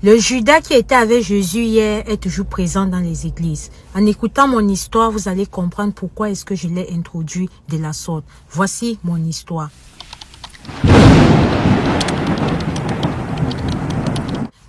Le Judas qui était avec Jésus hier est toujours présent dans les églises. En écoutant mon histoire, vous allez comprendre pourquoi est-ce que je l'ai introduit de la sorte. Voici mon histoire.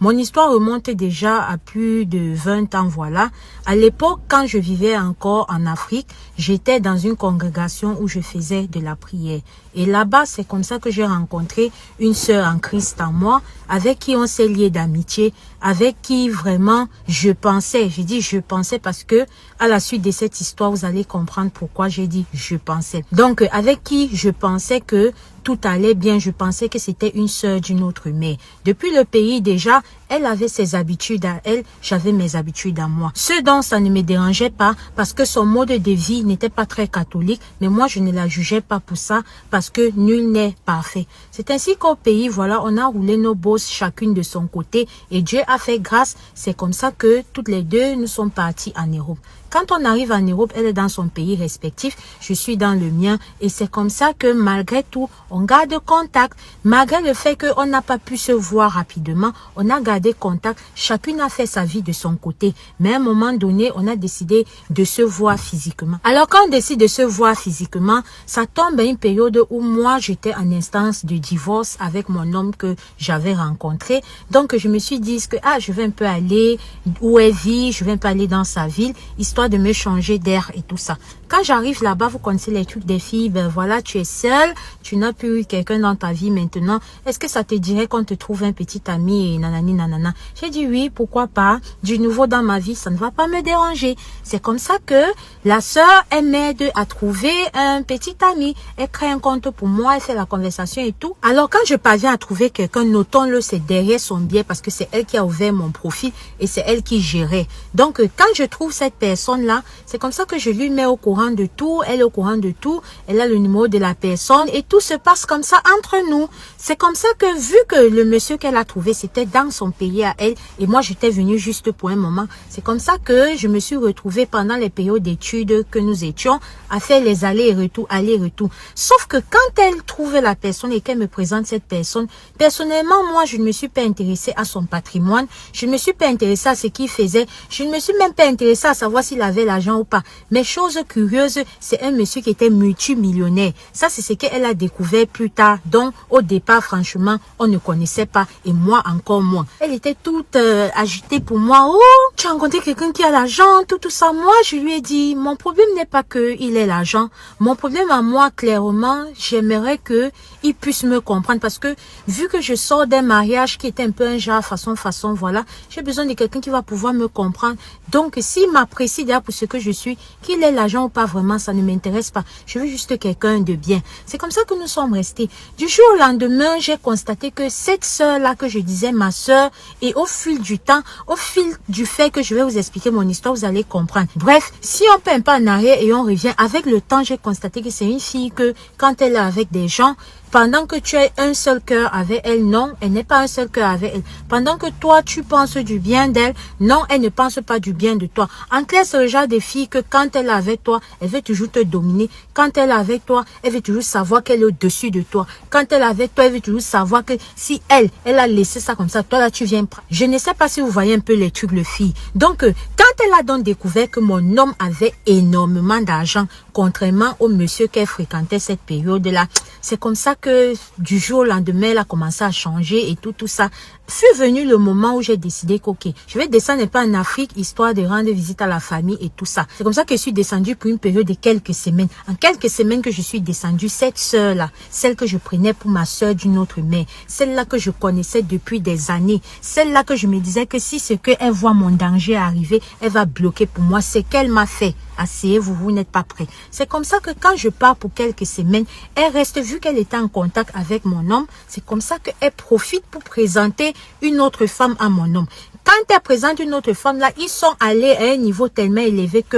Mon histoire remonte déjà à plus de 20 ans, voilà. À l'époque, quand je vivais encore en Afrique, j'étais dans une congrégation où je faisais de la prière. Et là-bas, c'est comme ça que j'ai rencontré une sœur en Christ en moi, avec qui on s'est lié d'amitié, avec qui vraiment je pensais. J'ai dit je pensais parce que à la suite de cette histoire, vous allez comprendre pourquoi j'ai dit je pensais. Donc, avec qui je pensais que tout allait bien, je pensais que c'était une sœur d'une autre mère. Depuis le pays déjà, elle avait ses habitudes à elle, j'avais mes habitudes à moi. Ce dont ça ne me dérangeait pas parce que son mode de vie n'était pas très catholique, mais moi je ne la jugeais pas pour ça parce que nul n'est parfait. C'est ainsi qu'au pays, voilà, on a roulé nos bosses chacune de son côté et Dieu a fait grâce. C'est comme ça que toutes les deux nous sommes partis en Europe. Quand on arrive en Europe, elle est dans son pays respectif, je suis dans le mien et c'est comme ça que malgré tout, on garde contact. Malgré le fait qu'on n'a pas pu se voir rapidement, on a gardé contact. Chacune a fait sa vie de son côté. Mais à un moment donné, on a décidé de se voir physiquement. Alors quand on décide de se voir physiquement, ça tombe à une période où moi, j'étais en instance de divorce avec mon homme que j'avais rencontré. Donc je me suis dit que je vais un peu aller où elle vit, je vais un peu aller dans sa ville, histoire de me changer d'air et tout ça. Quand j'arrive là-bas, vous connaissez les trucs des filles, ben voilà, tu es seule, tu n'as plus quelqu'un dans ta vie maintenant. Est-ce que ça te dirait qu'on te trouve un petit ami et nanani nanana? J'ai dit oui, pourquoi pas. Du nouveau dans ma vie, ça ne va pas me déranger. C'est comme ça que la sœur, elle m'aide à trouver un petit ami. Elle crée un compte pour moi, elle fait la conversation et tout. Alors quand je parviens à trouver quelqu'un, notons-le, c'est derrière son biais parce que c'est elle qui a ouvert mon profil et c'est elle qui gérait. Donc quand je trouve cette personne-là, c'est comme ça que je lui mets au courant de tout, elle est au courant de tout, elle a le numéro de la personne et tout se passe comme ça entre nous. C'est comme ça que vu que le monsieur qu'elle a trouvé, c'était dans son pays à elle et moi j'étais venue juste pour un moment, c'est comme ça que je me suis retrouvée pendant les périodes d'études que nous étions à faire les allers-retours, allers-retours. Sauf que quand elle trouve la personne et qu'elle me présente cette personne, personnellement, moi je ne me suis pas intéressée à son patrimoine, je ne me suis pas intéressée à ce qu'il faisait, je ne me suis même pas intéressée à savoir s'il avait l'argent ou pas. Mais chose curieuse, c'est un monsieur qui était multimillionnaire. Ça, c'est ce qu'elle a découvert plus tard. Donc, au départ, franchement, on ne connaissait pas. Et moi, encore moins. Elle était toute agitée pour moi. Oh, tu as rencontré quelqu'un qui a l'argent, tout ça. Moi, je lui ai dit, mon problème n'est pas qu'il ait l'argent. Mon problème à moi, clairement, j'aimerais qu'il puisse me comprendre. Parce que, vu que je sors d'un mariage qui était un peu un genre façon, voilà, j'ai besoin de quelqu'un qui va pouvoir me comprendre. Donc, s'il m'apprécie d'ailleurs pour ce que je suis, qu'il ait l'argent ou pas vraiment, ça ne m'intéresse pas. Je veux juste quelqu'un de bien. C'est comme ça que nous sommes restés. Du jour au lendemain, j'ai constaté que cette sœur-là que je disais ma sœur, et au fil du temps, au fil du fait que je vais vous expliquer mon histoire, vous allez comprendre. Bref, si on fait un pas en arrière et on revient, avec le temps, j'ai constaté que c'est une fille que, quand elle est avec des gens, pendant que tu as un seul cœur avec elle, non, elle n'est pas un seul cœur avec elle. Pendant que toi, tu penses du bien d'elle, non, elle ne pense pas du bien de toi. En clair, c'est le genre de fille que quand elle est avec toi, elle veut toujours te dominer. Quand elle est avec toi, elle veut toujours savoir qu'elle est au-dessus de toi. Quand elle est avec toi, elle veut toujours savoir que si elle a laissé ça comme ça, toi là, tu viens prendre. Je ne sais pas si vous voyez un peu les trucs, le fille. Donc, quand elle a donc découvert que mon homme avait énormément d'argent, contrairement au monsieur qu'elle fréquentait cette période-là, c'est comme ça que du jour au lendemain, elle a commencé à changer et tout ça. Fut venu le moment où j'ai décidé qu'ok, je vais descendre un peu en Afrique, histoire de rendre visite à la famille et tout ça. C'est comme ça que je suis descendue pour une période de quelques semaines. En quelques semaines que je suis descendue, cette sœur-là, celle que je prenais pour ma sœur d'une autre mère, celle-là que je connaissais depuis des années, celle-là que je me disais que si ce qu'elle voit mon danger arriver, elle va bloquer pour moi, c'est qu'elle m'a fait. Asseyez-vous, vous n'êtes pas prêts. C'est comme ça que quand je pars pour quelques semaines, elle reste, vu qu'elle était en contact avec mon homme, c'est comme ça qu'elle profite pour présenter une autre femme à mon homme. Quand elle présente une autre femme, là, ils sont allés à un niveau tellement élevé que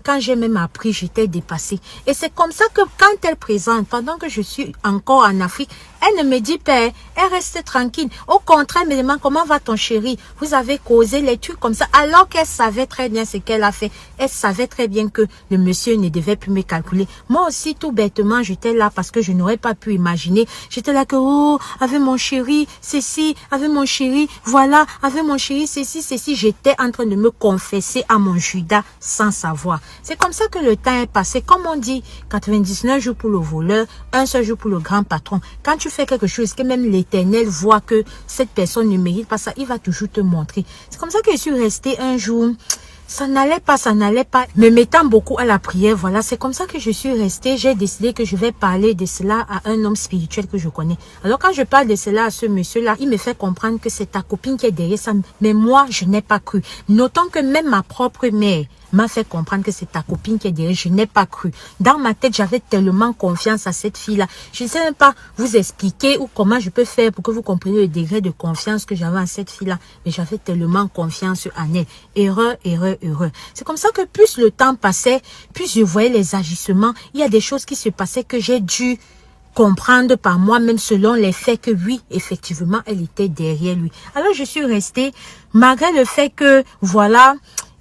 quand j'ai même appris, j'étais dépassée. Et c'est comme ça que quand elle présente, pendant que je suis encore en Afrique, elle ne me dit pas, elle reste tranquille. Au contraire, elle me demande comment va ton chéri. Vous avez causé les trucs comme ça. Alors qu'elle savait très bien ce qu'elle a fait. Elle savait très bien que le monsieur ne devait plus me calculer. Moi aussi, tout bêtement, j'étais là parce que je n'aurais pas pu imaginer. J'étais là que, oh, avec mon chéri, ceci, avec mon chéri, voilà, avec mon chéri, ceci, ceci. J'étais en train de me confesser à mon Judas sans savoir. C'est comme ça que le temps est passé. Comme on dit, 99 jours pour le voleur, un seul jour pour le grand patron. Quand tu fais quelque chose que même l'Éternel voit que cette personne ne mérite pas ça, il va toujours te montrer. C'est comme ça que je suis restée un jour. Ça n'allait pas, me mettant beaucoup à la prière, voilà, c'est comme ça que je suis restée, j'ai décidé que je vais parler de cela à un homme spirituel que je connais. Alors quand je parle de cela à ce monsieur-là, il me fait comprendre que c'est ta copine qui est derrière ça, mais moi, je n'ai pas cru. Notons que même ma propre mère m'a fait comprendre que c'est ta copine qui est derrière, je n'ai pas cru. Dans ma tête, j'avais tellement confiance à cette fille-là. Je ne sais même pas vous expliquer ou comment je peux faire pour que vous compreniez le degré de confiance que j'avais à cette fille-là, mais j'avais tellement confiance en elle. Erreur. C'est comme ça que plus le temps passait, plus je voyais les agissements. Il y a des choses qui se passaient que j'ai dû comprendre par moi-même selon les faits que oui, effectivement, elle était derrière lui. Alors je suis restée, malgré le fait que, voilà,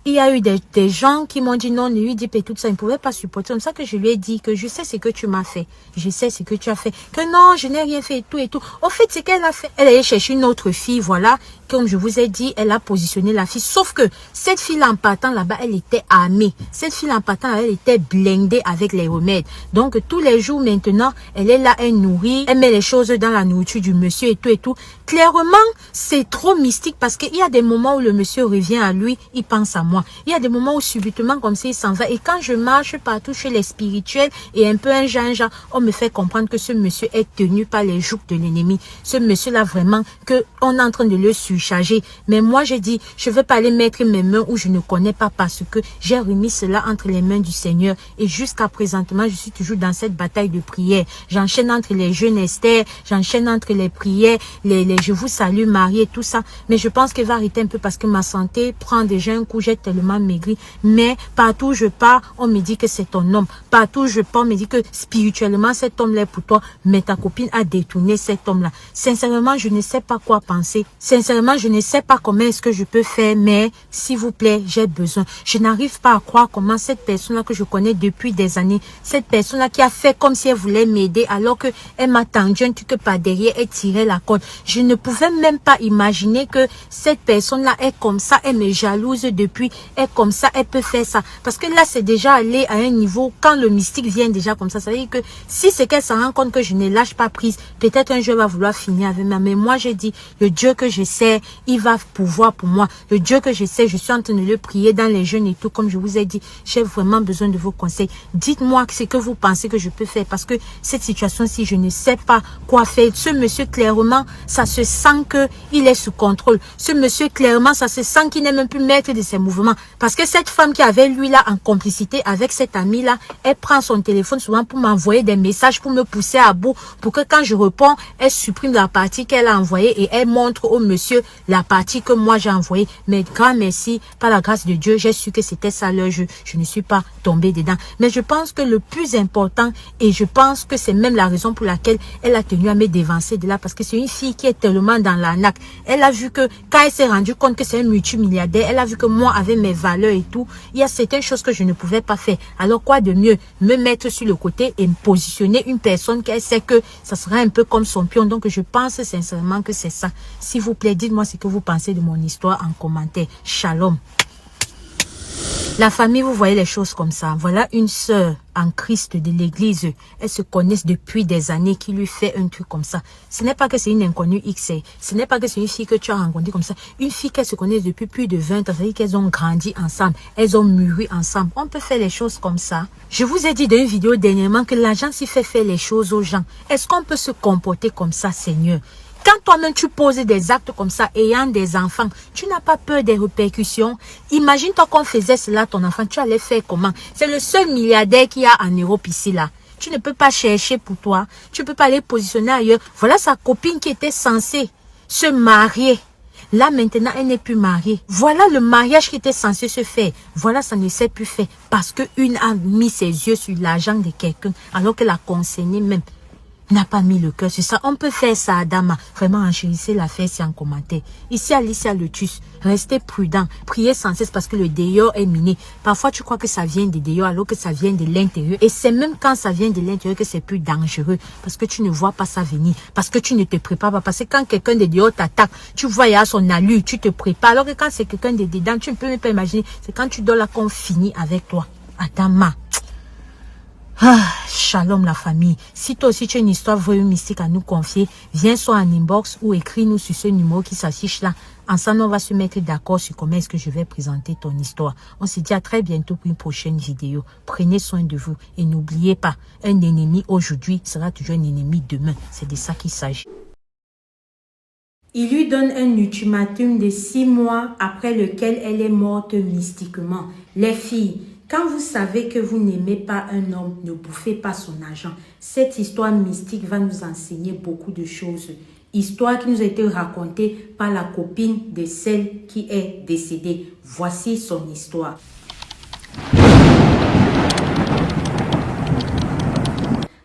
il y a eu des gens qui m'ont dit non, ne lui dis pas tout ça, ils ne pouvaient pas supporter. C'est comme ça que je lui ai dit que je sais ce que tu m'as fait. Je sais ce que tu as fait. Que non, je n'ai rien fait et tout. Au fait, c'est qu'elle a fait. Elle allait chercher une autre fille, voilà. Comme je vous ai dit, elle a positionné la fille. Sauf que cette fille en partant là-bas, elle était armée. Cette fille en partant là, elle était blindée avec les remèdes. Donc tous les jours maintenant, elle est là, elle nourrit, elle met les choses dans la nourriture du monsieur et tout. Clairement, c'est trop mystique parce qu'il y a des moments où le monsieur revient à lui, il pense à moi. Il y a des moments où subitement comme ça, il s'en va. Et quand je marche partout chez les spirituels et un peu un genre, on me fait comprendre que ce monsieur est tenu par les jougs de l'ennemi. Ce monsieur-là vraiment, que on est en train de le surcharger. Mais moi, je dis, je ne veux pas aller mettre mes mains où je ne connais pas parce que j'ai remis cela entre les mains du Seigneur. Et jusqu'à présentement, je suis toujours dans cette bataille de prière. J'enchaîne entre les jeûnes Esther, j'enchaîne entre les prières, les je vous salue Marie et tout ça. Mais je pense qu'il va arrêter un peu parce que ma santé prend déjà un coup, j'ai tellement maigri. Mais partout où je pars, on me dit que c'est ton homme. Partout où je pars, on me dit que spirituellement, cet homme-là est pour toi. Mais ta copine a détourné cet homme-là. Sincèrement, je ne sais pas quoi penser. Sincèrement, je ne sais pas comment est-ce que je peux faire, mais s'il vous plaît, j'ai besoin. Je n'arrive pas à croire comment cette personne-là que je connais depuis des années, cette personne-là qui a fait comme si elle voulait m'aider alors que elle m'a tendu un truc par derrière et tiré la corde. Je ne pouvais même pas imaginer que cette personne-là est comme ça, elle me jalouse depuis, est comme ça, elle peut faire ça. Parce que là, c'est déjà allé à un niveau, quand le mystique vient déjà comme ça veut dire que si c'est qu'elle se rend compte que je ne lâche pas prise, peut-être un jour elle va vouloir finir avec moi. Mais moi, j'ai dit, le Dieu que je sais, il va pouvoir pour moi. Le Dieu que je sais, je suis en train de le prier dans les jeûnes et tout, comme je vous ai dit, j'ai vraiment besoin de vos conseils. Dites-moi ce que vous pensez que je peux faire parce que cette situation-ci, je ne sais pas quoi faire. Ce monsieur, clairement, ça se sent qu'il est sous contrôle. Ce monsieur, clairement, ça se sent qu'il n'est même plus maître de ses mouvements. Parce que cette femme qui avait lui là en complicité avec cet ami-là, elle prend son téléphone souvent pour m'envoyer des messages, pour me pousser à bout, pour que quand je réponds, elle supprime la partie qu'elle a envoyée et elle montre au monsieur la partie que moi j'ai envoyée. Mais grand merci, par la grâce de Dieu, j'ai su que c'était ça leur jeu. Je ne suis pas tombée dedans. Mais je pense que le plus important, et je pense que c'est même la raison pour laquelle elle a tenu à me dévancer de là, parce que c'est une fille qui est tellement dans l'arnaque. Elle a vu que quand elle s'est rendue compte que c'est un multimilliardaire, elle a vu que moi, avec mes valeurs et tout, il y a certaines choses que je ne pouvais pas faire. Alors quoi de mieux? Me mettre sur le côté et me positionner une personne qu'elle sait que ça sera un peu comme son pion. Donc je pense sincèrement que c'est ça. S'il vous plaît, dites-moi ce que vous pensez de mon histoire en commentaire. Shalom. La famille, vous voyez les choses comme ça. Voilà une sœur en Christ de l'église. Elles se connaissent depuis des années qui lui fait un truc comme ça. Ce n'est pas que c'est une inconnue X. Ce n'est pas que c'est une fille que tu as rencontrée comme ça. Une fille qu'elles se connaissent depuis plus de 20 ans. C'est-à-dire qu'elles ont grandi ensemble. Elles ont mûri ensemble. On peut faire les choses comme ça. Je vous ai dit dans une vidéo dernièrement que l'argent s'y fait faire les choses aux gens. Est-ce qu'on peut se comporter comme ça, Seigneur? Quand toi-même tu poses des actes comme ça, ayant des enfants, tu n'as pas peur des répercussions. Imagine-toi qu'on faisait cela à ton enfant, tu allais faire comment? C'est le seul milliardaire qu'il y a en Europe ici là. Tu ne peux pas chercher pour toi, tu ne peux pas aller positionner ailleurs. Voilà sa copine qui était censée se marier. Là, maintenant, elle n'est plus mariée. Voilà le mariage qui était censé se faire. Voilà, ça ne s'est plus fait. Parce qu'une a mis ses yeux sur l'argent de quelqu'un, alors que la concernée même n'a pas mis le cœur sur ça. On peut faire ça, Adama. Vraiment, enchérissez l'affaire si en commentaire. Ici, Alicia Lotus, restez prudent. Priez sans cesse parce que le dehors est miné. Parfois, tu crois que ça vient de dehors alors que ça vient de l'intérieur. Et c'est même quand ça vient de l'intérieur que c'est plus dangereux. Parce que tu ne vois pas ça venir. Parce que tu ne te prépares pas. Parce que quand quelqu'un de dehors t'attaque, tu vois, il y a son allure, tu te prépares. Alors que quand c'est quelqu'un de dedans, tu ne peux même pas imaginer. C'est quand tu dors là qu'on finit avec toi. Adama. Ah, shalom la famille. Si toi aussi tu as une histoire vraie ou mystique à nous confier, viens soit en inbox ou écris-nous sur ce numéro qui s'affiche là. Ensemble, on va se mettre d'accord sur comment est-ce que je vais présenter ton histoire. On se dit à très bientôt pour une prochaine vidéo. Prenez soin de vous et n'oubliez pas, un ennemi aujourd'hui sera toujours un ennemi demain. C'est de ça qu'il s'agit. Il lui donne un ultimatum de 6 mois après lequel elle est morte mystiquement. Les filles, quand vous savez que vous n'aimez pas un homme, ne bouffez pas son argent. Cette histoire mystique va nous enseigner beaucoup de choses. Histoire qui nous a été racontée par la copine de celle qui est décédée. Voici son histoire.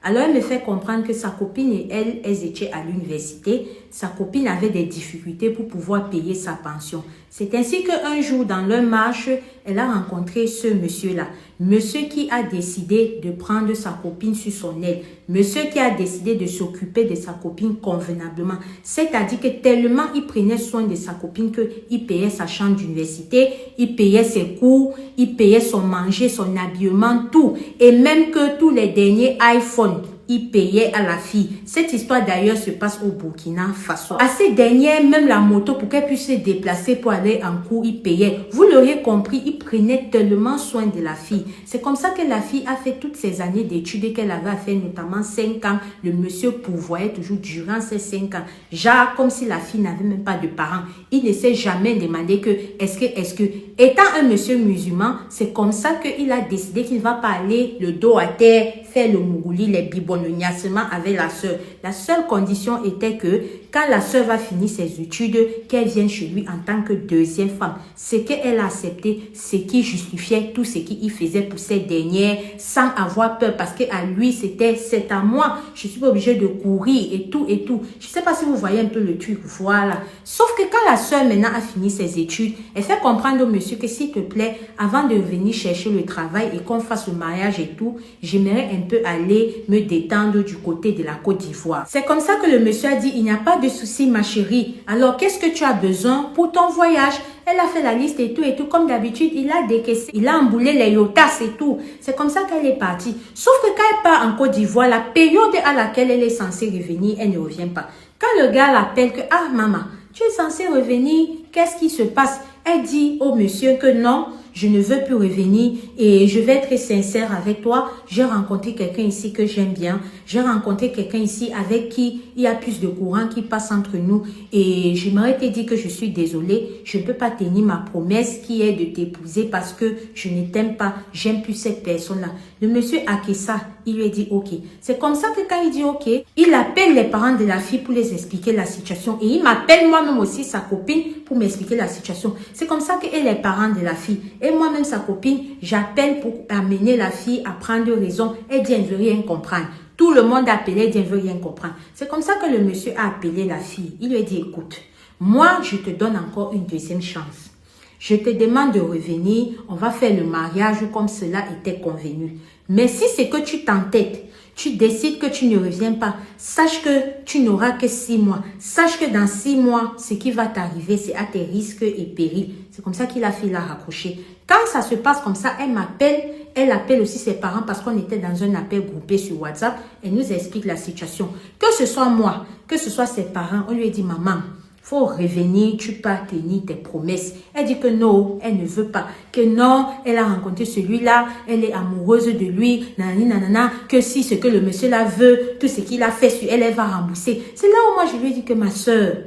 Alors, elle me fait comprendre que sa copine et elle, elles étaient à l'université. Sa copine avait des difficultés pour pouvoir payer sa pension. C'est ainsi qu'un jour, dans leur marche, elle a rencontré ce monsieur-là. Monsieur qui a décidé de prendre sa copine sur son aile. Monsieur qui a décidé de s'occuper de sa copine convenablement. C'est-à-dire que tellement il prenait soin de sa copine qu'il payait sa chambre d'université, il payait ses cours, il payait son manger, son habillement, tout. Et même que tous les derniers iPhones, il payait à la fille. Cette histoire d'ailleurs se passe au Burkina Faso. À ces dernières, même la moto pour qu'elle puisse se déplacer pour aller en cours, il payait. Vous l'auriez compris, il prenait tellement soin de la fille. C'est comme ça que la fille a fait toutes ces années d'études qu'elle avait fait, notamment 5 ans. Le monsieur pourvoyait toujours durant ces 5 ans. Genre, comme si la fille n'avait même pas de parents. Il ne s'est jamais demandé que, est-ce que, étant un monsieur musulman, c'est comme ça qu'il a décidé qu'il ne va pas aller le dos à terre, faire le mougouli, les bibons, le niassement avec la sœur. La seule condition était que quand la sœur va finir ses études, qu'elle vienne chez lui en tant que deuxième femme. Ce qu'elle a accepté, ce qui justifiait tout ce qu'il faisait pour cette dernière sans avoir peur parce qu'à lui, c'est à moi. Je suis pas obligée de courir et tout et tout. Je sais pas si vous voyez un peu le truc, voilà. Sauf que quand la sœur maintenant a fini ses études, elle fait comprendre au monsieur que s'il te plaît, avant de venir chercher le travail et qu'on fasse le mariage et tout, j'aimerais un peu aller me détendre du côté de la Côte d'Ivoire. C'est comme ça que le monsieur a dit, il n'y a pas de souci ma chérie. Alors qu'est-ce que tu as besoin pour ton voyage? Elle a fait la liste et tout, comme d'habitude, il a décaissé, il a emboulé les yotas et tout. C'est comme ça qu'elle est partie. Sauf que quand elle part en Côte d'Ivoire, la période à laquelle elle est censée revenir, elle ne revient pas. Quand le gars l'appelle que, ah maman, tu es censée revenir, qu'est-ce qui se passe? Elle dit au monsieur que non, je ne veux plus revenir et je vais être sincère avec toi. J'ai rencontré quelqu'un ici que j'aime bien. J'ai rencontré quelqu'un ici avec qui il y a plus de courant qui passe entre nous. Et j'aimerais te dire que je suis désolée. Je ne peux pas tenir ma promesse qui est de t'épouser parce que je ne t'aime pas. J'aime plus cette personne-là. Le monsieur Akessa, il lui a dit ok. C'est comme ça que quand il dit ok, il appelle les parents de la fille pour les expliquer la situation. Et il m'appelle moi-même aussi sa copine pour m'expliquer la situation. C'est comme ça que les parents de la fille et moi-même sa copine, j'appelle pour amener la fille à prendre raison. Elle dit elle ne veut rien comprendre. Tout le monde a appelé, elle dit elle ne veut rien comprendre. C'est comme ça que le monsieur a appelé la fille. Il lui a dit écoute, moi je te donne encore une deuxième chance. Je te demande de revenir, on va faire le mariage comme cela était convenu. Mais si c'est que tu t'entêtes, tu décides que tu ne reviens pas, sache que tu n'auras que 6 mois. Sache que dans 6 mois, ce qui va t'arriver, c'est à tes risques et périls. C'est comme ça qu'il a fait la raccrocher. Quand ça se passe comme ça, elle m'appelle, elle appelle aussi ses parents parce qu'on était dans un appel groupé sur WhatsApp. Elle nous explique la situation. Que ce soit moi, que ce soit ses parents, on lui a dit maman, faut revenir, tu peux tenir tes promesses. Elle dit que non, elle ne veut pas. Que non, elle a rencontré celui-là, elle est amoureuse de lui, nanani, nanana, que si ce que le monsieur-là veut, tout ce qu'il a fait sur elle, elle va rembourser. C'est là où moi je lui ai dit que ma soeur,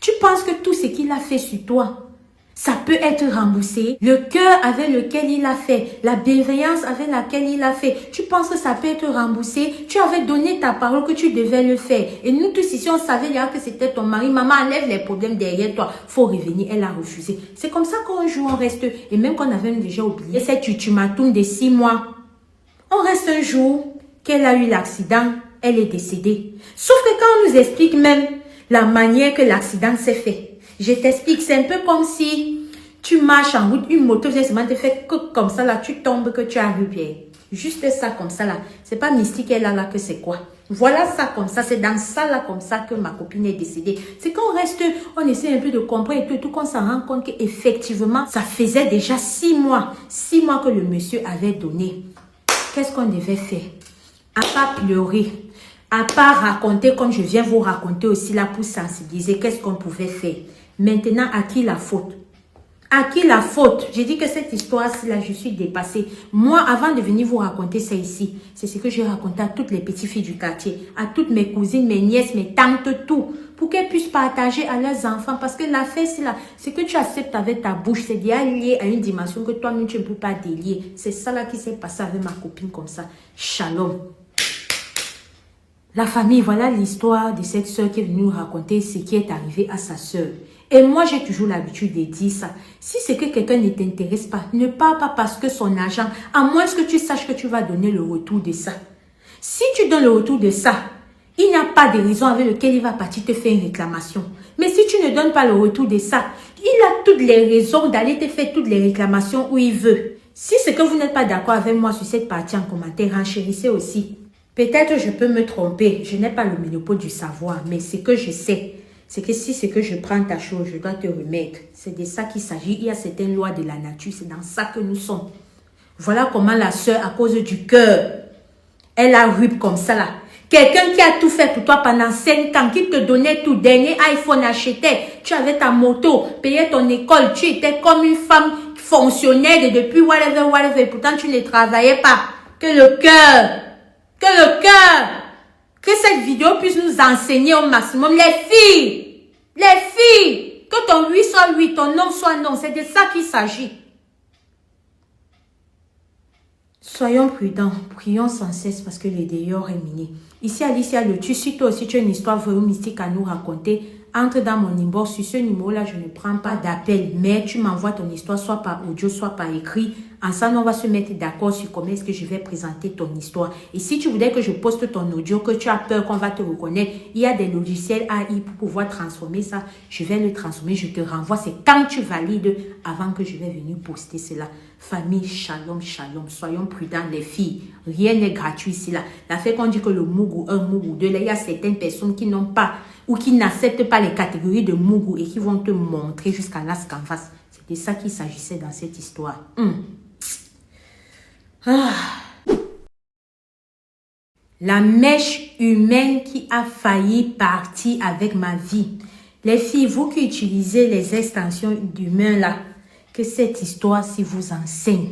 tu penses que tout ce qu'il a fait sur toi, ça peut être remboursé. Le cœur avec lequel il a fait, la bienveillance avec laquelle il a fait, tu penses que ça peut être remboursé? Tu avais donné ta parole que tu devais le faire. Et nous tous ici, on savait déjà que c'était ton mari. Maman, enlève les problèmes derrière toi. Faut revenir. Elle a refusé. C'est comme ça qu'un jour on reste. Et même qu'on avait déjà oublié cette ultimatum de 6 mois. On reste un jour qu'elle a eu l'accident. Elle est décédée. Sauf que quand on nous explique même la manière que l'accident s'est fait, je t'explique, c'est un peu comme si tu marches en route, une moto vient seulement te faire que comme ça là, tu tombes, que tu arrives bien. Juste ça comme ça là. C'est pas mystique elle là que c'est quoi. Voilà ça comme ça, c'est dans ça là comme ça que ma copine est décédée. C'est qu'on reste, on essaie un peu de comprendre et tout qu'on s'en rend compte qu'effectivement, ça faisait déjà 6 mois. 6 mois que le monsieur avait donné. Qu'est-ce qu'on devait faire? À part pleurer, à part raconter comme je viens vous raconter aussi là pour sensibiliser, qu'est-ce qu'on pouvait faire? Maintenant, à qui la faute? À qui la faute? J'ai dit que cette histoire-ci, là, je suis dépassée. Moi, avant de venir vous raconter ça ici, c'est ce que j'ai raconté à toutes les petites filles du quartier, à toutes mes cousines, mes nièces, mes tantes, tout, pour qu'elles puissent partager à leurs enfants. Parce que l'affaire, c'est là, ce que tu acceptes avec ta bouche, c'est déjà lié à une dimension que toi-même, tu ne peux pas délier. C'est ça là qui s'est passé avec ma copine comme ça. Shalom. La famille, voilà l'histoire de cette soeur qui est venue nous raconter ce qui est arrivé à sa soeur. Et moi, j'ai toujours l'habitude de dire ça. Si c'est que quelqu'un ne t'intéresse pas, ne parle pas parce que son argent, à moins que tu saches que tu vas donner le retour de ça. Si tu donnes le retour de ça, il n'y a pas de raison avec laquelle il va partir te faire une réclamation. Mais si tu ne donnes pas le retour de ça, il a toutes les raisons d'aller te faire toutes les réclamations où il veut. Si c'est que vous n'êtes pas d'accord avec moi sur cette partie en commentaire, renchérissez aussi. Peut-être je peux me tromper, je n'ai pas le monopole du savoir, mais ce que je sais, c'est que si c'est que je prends ta chose, je dois te remettre. C'est de ça qu'il s'agit. Il y a certaines lois de la nature, c'est dans ça que nous sommes. Voilà comment la sœur, à cause du cœur, elle a rup comme ça là. Quelqu'un qui a tout fait pour toi pendant 5 ans, qui te donnait tout, dernier iPhone acheté, tu avais ta moto, payais ton école, tu étais comme une femme fonctionnaire depuis whatever, pourtant tu ne travaillais pas. Que le cœur, que cette vidéo puisse nous enseigner au maximum. Les filles, que ton oui soit oui, ton non soit non. C'est de ça qu'il s'agit. Soyons prudents, prions sans cesse parce que le dehors est miné. Ici, Alicia Le Tu, si toi aussi tu as une histoire vraiment mystique à nous raconter, entre dans mon inbox. Sur ce numéro-là, je ne prends pas d'appel, mais tu m'envoies ton histoire soit par audio, soit par écrit. Ensemble, on va se mettre d'accord sur comment est-ce que je vais présenter ton histoire. Et si tu voudrais que je poste ton audio, que tu as peur qu'on va te reconnaître, il y a des logiciels AI pour pouvoir transformer ça. Je vais le transformer, je te renvoie. C'est quand tu valides avant que je vais venir poster cela. Famille, shalom, shalom. Soyons prudents, les filles. Rien n'est gratuit ici là. La fait qu'on dit que le Mougou 1, Mougou 2, là, il y a certaines personnes qui n'ont pas ou qui n'acceptent pas les catégories de Mougou et qui vont te montrer jusqu'à là ce qu'en face. C'était ça qu'il s'agissait dans cette histoire. La mèche humaine qui a failli partir avec ma vie. Les filles, vous qui utilisez les extensions d'humain là, que cette histoire-ci vous enseigne.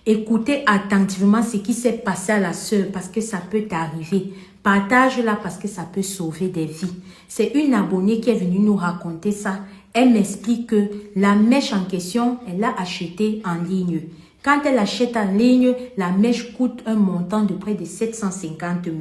Écoutez attentivement ce qui s'est passé à la sœur parce que ça peut t'arriver. Partage-la parce que ça peut sauver des vies. C'est une abonnée qui est venue nous raconter ça. Elle m'explique que la mèche en question, elle l'a achetée en ligne. Quand elle achète en ligne, la mèche coûte un montant de près de 750 000.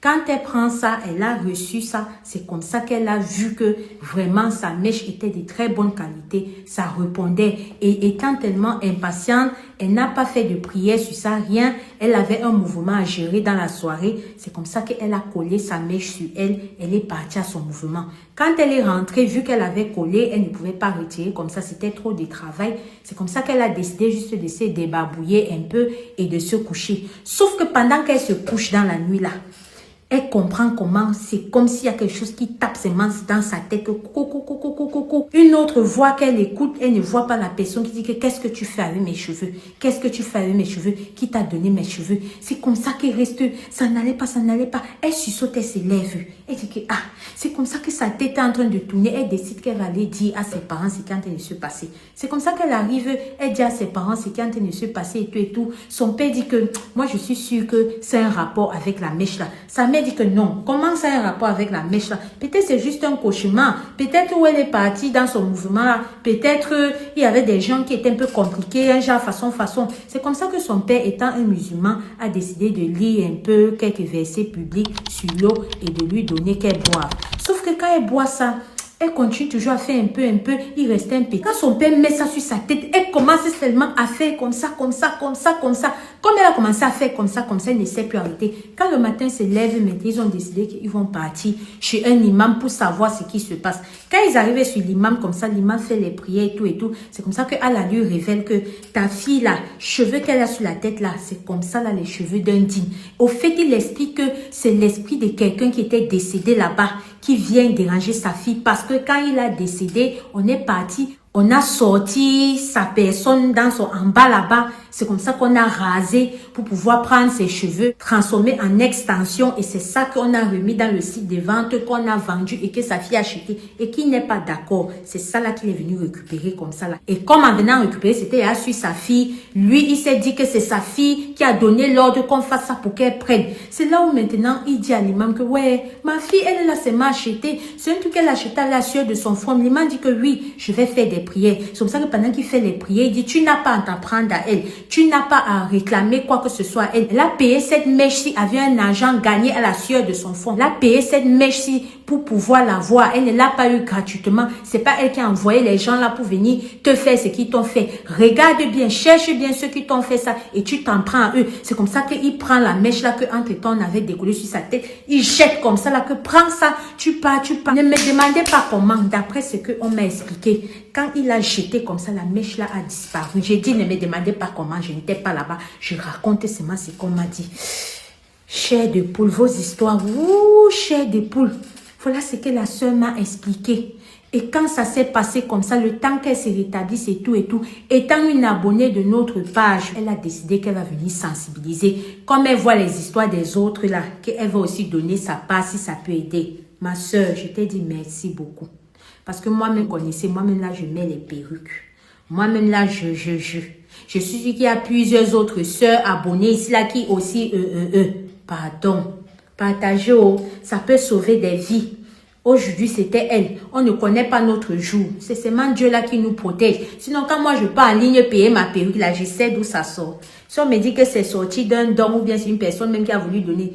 Quand elle prend ça, elle a reçu ça. C'est comme ça qu'elle a vu que vraiment sa mèche était de très bonne qualité. Ça répondait. Et étant tellement impatiente, elle n'a pas fait de prière sur ça, rien. Elle avait un mouvement à gérer dans la soirée. C'est comme ça qu'elle a collé sa mèche sur elle. Elle est partie à son mouvement. Quand elle est rentrée, vu qu'elle avait collé, elle ne pouvait pas retirer comme ça. C'était trop de travail. C'est comme ça qu'elle a décidé juste de se débarbouiller un peu et de se coucher. Sauf que pendant qu'elle se couche dans la nuit là, elle comprend comment c'est comme s'il y a quelque chose qui tape ses mains dans sa tête. Une autre voix qu'elle écoute, elle ne voit pas la personne qui dit que qu'est-ce que tu fais avec mes cheveux? Qu'est-ce que tu fais avec mes cheveux? Qui t'a donné mes cheveux? C'est comme ça qu'elle reste. Ça n'allait pas, ça n'allait pas. Elle surssaute, elle se lève. Elle dit que c'est comme ça que sa tête est en train de tourner. Elle décide qu'elle va aller dire à ses parents ce qui est en train de se passer. C'est comme ça qu'elle arrive. Elle dit à ses parents ce qui est en train de se passer et tout et tout. Son père dit que moi je suis sûre que c'est un rapport avec la mèche là. Sa mère avait dit que non. Comment ça a un rapport avec la mèche là? Peut-être c'est juste un cauchemar. Peut-être où elle est partie dans son mouvement là. Peut-être il y avait des gens qui étaient un peu compliqués, un genre façon. C'est comme ça que son père, étant un musulman, a décidé de lire un peu quelques versets publics sur l'eau et de lui donner qu'elle boive. Sauf que quand elle boit ça, elle continue toujours à faire un peu, il restait un peu. Quand son père met ça sur sa tête, elle commence seulement à faire comme ça. Comme elle a commencé à faire comme ça, elle ne sait plus arrêter. Quand le matin se lève, maintenant, ils ont décidé qu'ils vont partir chez un imam pour savoir ce qui se passe. Quand ils arrivaient sur l'imam comme ça, l'imam fait les prières et tout. C'est comme ça que Allah lui révèle que ta fille là, cheveux qu'elle a sur la tête là, c'est comme ça là, les cheveux d'un digne. Au fait, il explique que c'est l'esprit de quelqu'un qui était décédé là-bas, qui vient déranger sa fille parce que quand il a décédé, on est parti, on a sorti sa personne en bas là-bas. C'est comme ça qu'on a rasé pour pouvoir prendre ses cheveux, transformer en extension et c'est ça qu'on a remis dans le site de vente qu'on a vendu et que sa fille a acheté et qui n'est pas d'accord. C'est ça là qu'il est venu récupérer comme ça là. Et comme en venant récupérer, c'était à suivre sa fille. Lui, il s'est dit que c'est sa fille qui a donné l'ordre qu'on fasse ça pour qu'elle prenne. C'est là où maintenant il dit à l'imam que ouais, ma fille elle là c'est m'a acheté. C'est un truc qu'elle a acheté à la sueur de son front. L'imam dit que oui, je vais faire des prières. C'est comme ça que pendant qu'il fait les prières, il dit tu n'as pas à t'en prendre à elle. Tu n'as pas à réclamer quoi que ce soit à elle. Elle a payé cette mèche-ci avec un argent gagné à la sueur de son front. Elle a payé cette mèche-ci pour pouvoir la voir. Elle ne l'a pas eu gratuitement. C'est pas elle qui a envoyé les gens là pour venir te faire ce qu'ils t'ont fait. Regarde bien, cherche bien ceux qui t'ont fait ça et tu t'en prends à eux. C'est comme ça qu'il prend la mèche là que entre temps on avait décollé sur sa tête. Il jette comme ça là que prends ça, tu pars. Ne me demandez pas comment. D'après ce qu'on m'a expliqué, quand il a jeté comme ça, la mèche là a disparu. J'ai dit ne me demandez pas comment, je n'étais pas là-bas. Je raconte seulement ce qu'on m'a dit. Chair de poule, vos histoires, chair de poule. Voilà ce que la soeur m'a expliqué. Et quand ça s'est passé comme ça, le temps qu'elle se rétablisse et tout, étant une abonnée de notre page, elle a décidé qu'elle va venir sensibiliser. Comme elle voit les histoires des autres là, qu'elle va aussi donner sa part si ça peut aider. Ma soeur, je t'ai dit merci beaucoup. Parce que moi-même, connaissez, moi-même là, je mets les perruques. Moi-même là, je suis sûre qu'il y a plusieurs autres sœurs abonnées ici là qui aussi, pardon. Partagez, ça peut sauver des vies. Aujourd'hui, c'était elle. On ne connaît pas notre jour. C'est seulement Dieu là qui nous protège. Sinon, quand moi je pars en ligne payer ma perruque là, je sais d'où ça sort. Si on me dit que c'est sorti d'un don ou bien c'est une personne même qui a voulu donner,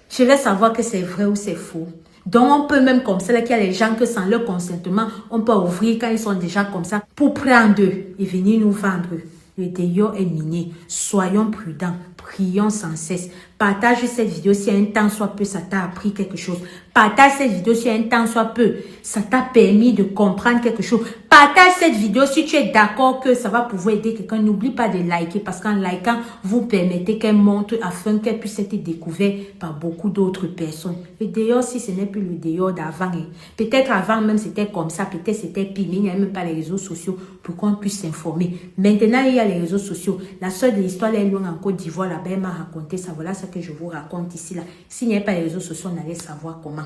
je vais savoir que c'est vrai ou c'est faux. Donc, on peut même comme ça, là, qu'il y a les gens que sans leur consentement, on peut ouvrir quand ils sont déjà comme ça pour prendre et venir nous vendre. Le dehors est miné. Soyons prudents. Prions sans cesse. Partage cette vidéo si un temps soit peu, ça t'a appris quelque chose. Partage cette vidéo si un temps soit peu, ça t'a permis de comprendre quelque chose. Partage cette vidéo si tu es d'accord que ça va pouvoir aider quelqu'un. N'oublie pas de liker parce qu'en likant, vous permettez qu'elle monte afin qu'elle puisse être découverte par beaucoup d'autres personnes. Le dehors, si ce n'est plus le dehors d'avant, peut-être avant même c'était comme ça, peut-être c'était pire, mais il n'y a même pas les réseaux sociaux pour qu'on puisse s'informer. Maintenant, il y a les réseaux sociaux. La soeur de l'histoire, elle est loin en Côte d'Ivoire, là-bas, elle m'a raconté ça. Voilà ce que je vous raconte ici, là. S'il n'y avait pas les réseaux sociaux, on allait savoir comment.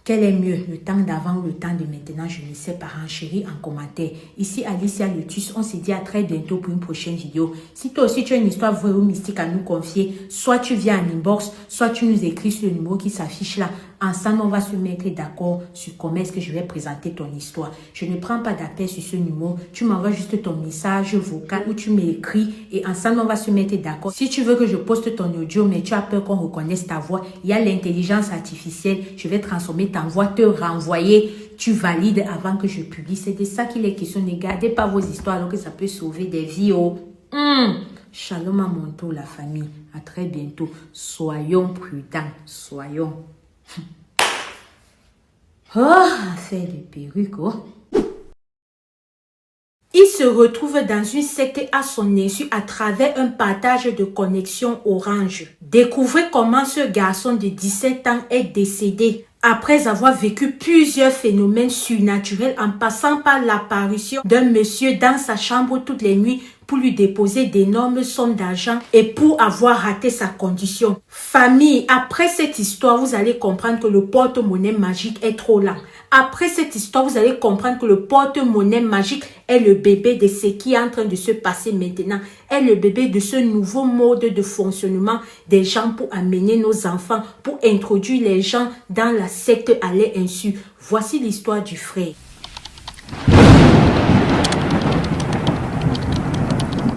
Quel est mieux, le temps d'avant ou le temps de maintenant? Je ne sais pas, renchéris en commentaire. Ici, Alicia Lotus, on se dit à très bientôt pour une prochaine vidéo. Si toi aussi tu as une histoire vraie ou mystique à nous confier, soit tu viens en inbox, soit tu nous écris sur le numéro qui s'affiche là. Ensemble, on va se mettre d'accord sur comment est-ce que je vais présenter ton histoire. Je ne prends pas d'appel sur ce numéro. Tu m'envoies juste ton message vocal ou tu m'écris et ensemble, on va se mettre d'accord. Si tu veux que je poste ton audio, mais tu as peur qu'on reconnaisse ta voix, il y a l'intelligence artificielle. Je vais transformer ta voix, te renvoyer. Tu valides avant que je publie. C'est de ça qu'il est question. Ne gardez pas vos histoires alors que ça peut sauver des vies. Shalom à mon tour, la famille. À très bientôt. Soyons prudents. Soyons. Affaire de perruque, Il se retrouve dans une secte à son insu à travers un partage de connexion Orange. Découvrez comment ce garçon de 17 ans est décédé après avoir vécu plusieurs phénomènes surnaturels en passant par l'apparition d'un monsieur dans sa chambre toutes les nuits, pour lui déposer d'énormes sommes d'argent et pour avoir raté sa condition. Famille, après cette histoire, vous allez comprendre que le porte-monnaie magique est trop lent. Après cette histoire, vous allez comprendre que le porte-monnaie magique est le bébé de ce qui est en train de se passer maintenant, est le bébé de ce nouveau mode de fonctionnement des gens pour amener nos enfants, pour introduire les gens dans la secte à leur insu. Voici l'histoire du frère.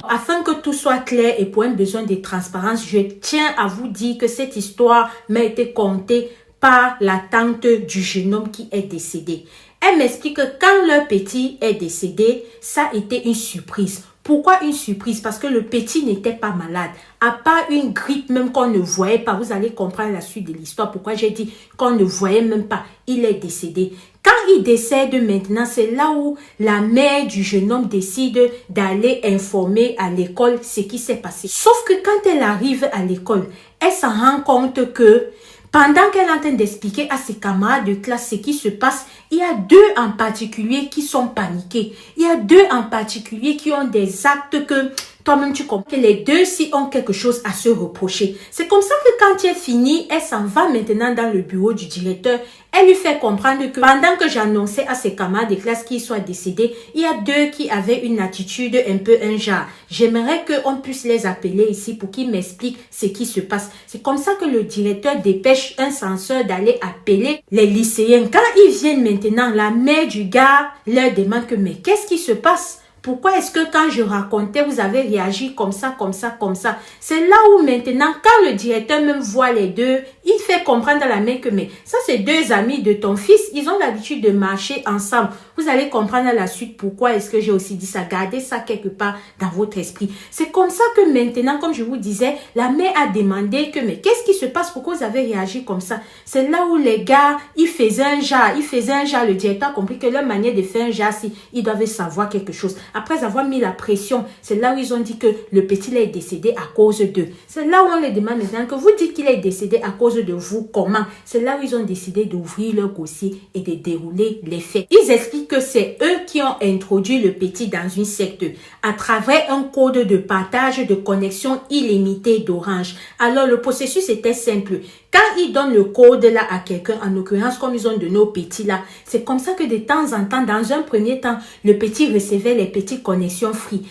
Afin que tout soit clair et pour un besoin de transparence, je tiens à vous dire que cette histoire m'a été contée par la tante du jeune homme qui est décédé. Elle m'explique que quand leur petit est décédé, ça a été une surprise. Pourquoi une surprise? Parce que le petit n'était pas malade. À part une grippe même qu'on ne voyait pas, vous allez comprendre la suite de l'histoire. Pourquoi j'ai dit qu'on ne voyait même pas, il est décédé. Quand il décède maintenant, c'est là où la mère du jeune homme décide d'aller informer à l'école ce qui s'est passé. Sauf que quand elle arrive à l'école, elle s'en rend compte que pendant qu'elle est en train d'expliquer à ses camarades de classe ce qui se passe, il y a deux en particulier qui sont paniqués. Il y a deux en particulier qui ont des actes que toi-même tu comprends que les deux-ci ont quelque chose à se reprocher. C'est comme ça que quand elle finit, elle s'en va maintenant dans le bureau du directeur. Elle lui fait comprendre que pendant que j'annonçais à ses camarades de classe qu'ils soient décédés, il y a deux qui avaient une attitude un peu un genre. J'aimerais qu'on puisse les appeler ici pour qu'ils m'expliquent ce qui se passe. C'est comme ça que le directeur dépêche un censeur d'aller appeler les lycéens. Quand ils viennent maintenant, la mère du gars leur demande que mais qu'est-ce qui se passe? Pourquoi est-ce que quand je racontais, vous avez réagi comme ça, comme ça, comme ça? C'est là où maintenant, quand le directeur même voit les deux, il fait comprendre à la mère que mais ça c'est deux amis de ton fils, ils ont l'habitude de marcher ensemble. Vous allez comprendre à la suite pourquoi est-ce que j'ai aussi dit ça. Gardez ça quelque part dans votre esprit. C'est comme ça que maintenant, comme je vous disais, la mère a demandé que mais qu'est-ce qui se passe? Pourquoi vous avez réagi comme ça? C'est là où les gars, ils faisaient un genre, Le directeur a compris que leur manière de faire un genre, si ils doivent savoir quelque chose. Après avoir mis la pression, c'est là où ils ont dit que le petit est décédé à cause d'eux. C'est là où on les demande maintenant que vous dites qu'il est décédé à cause de vous. Comment? C'est là où ils ont décidé d'ouvrir leur dossier et de dérouler les faits. Ils expliquent que c'est eux qui ont introduit le petit dans une secte à travers un code de partage de connexion illimitée d'Orange. Alors le processus était simple. Quand ils donnent le code là à quelqu'un, en l'occurrence comme ils ont donné au petit là, c'est comme ça que de temps en temps, dans un premier temps, le petit recevait les petites connexions free.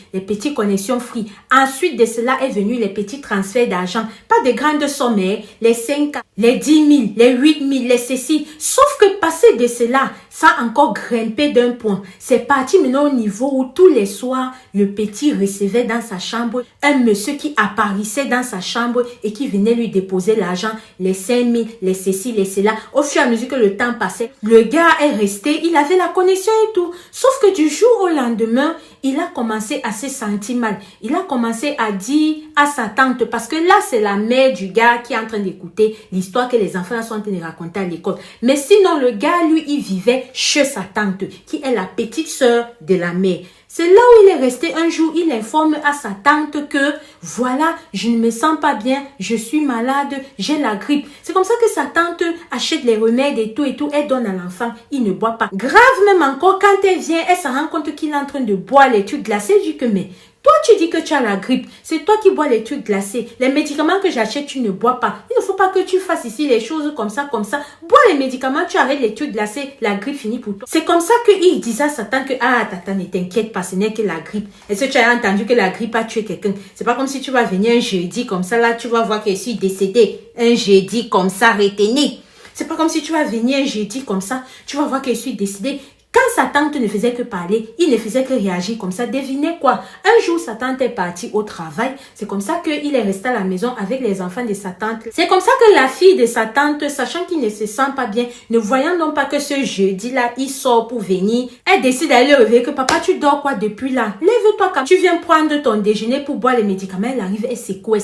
Ensuite de cela est venu les petits transferts d'argent. Pas de grandes sommes, les 5, les 10 000, les 8 000, les ceci. Sauf que passé de cela, ça a encore grimpé d'un point. C'est parti maintenant au niveau où tous les soirs, le petit recevait dans sa chambre un monsieur qui apparaissait dans sa chambre et qui venait lui déposer l'argent, les 5 000, les ceci, les cela. Au fur et à mesure que le temps passait, le gars est resté, il avait la connexion et tout. Sauf que du jour au lendemain, il a commencé à se sentir mal. Il a commencé à dire à sa tante, parce que là, c'est la mère du gars qui est en train d'écouter l'histoire que les enfants sont en train de raconter à l'école. Mais sinon, le gars, lui, il vivait chez sa tante, qui est la petite sœur de la mère. C'est là où il est resté un jour, il informe à sa tante que voilà, je ne me sens pas bien, je suis malade, j'ai la grippe. C'est comme ça que sa tante achète les remèdes et tout, elle donne à l'enfant, il ne boit pas. Grave même encore, quand elle vient, elle se rend compte qu'il est en train de boire les trucs glacés, elle dit que mais toi, tu dis que tu as la grippe. C'est toi qui bois les trucs glacés. Les médicaments que j'achète, tu ne bois pas. Il ne faut pas que tu fasses ici les choses comme ça, comme ça. Bois les médicaments, tu arrêtes les trucs glacés. La grippe finit pour toi. C'est comme ça qu'il disait à Satan que, ah, tata, ne t'inquiète pas, ce n'est que la grippe. Est-ce que tu as entendu que la grippe a tué quelqu'un? C'est pas comme si tu vas venir un jeudi comme ça, là, tu vas voir que je suis décédé. Un jeudi comme ça, retenez. C'est pas comme si tu vas venir un jeudi comme ça, tu vas voir que je suis décédé. Quand sa tante ne faisait que parler, il ne faisait que réagir comme ça. Devinez quoi? Un jour, sa tante est partie au travail. C'est comme ça qu'il est resté à la maison avec les enfants de sa tante. C'est comme ça que la fille de sa tante, sachant qu'il ne se sent pas bien, ne voyant non pas que ce jeudi-là, il sort pour venir, elle décide d'aller le réveiller que papa, tu dors quoi depuis là? Lève-toi quand tu viens prendre ton déjeuner pour boire les médicaments. Elle arrive, elle secoue,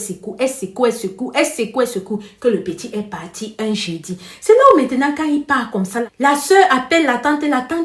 que le petit est parti un jeudi. C'est là où maintenant, quand il part comme ça, la sœur appelle la tante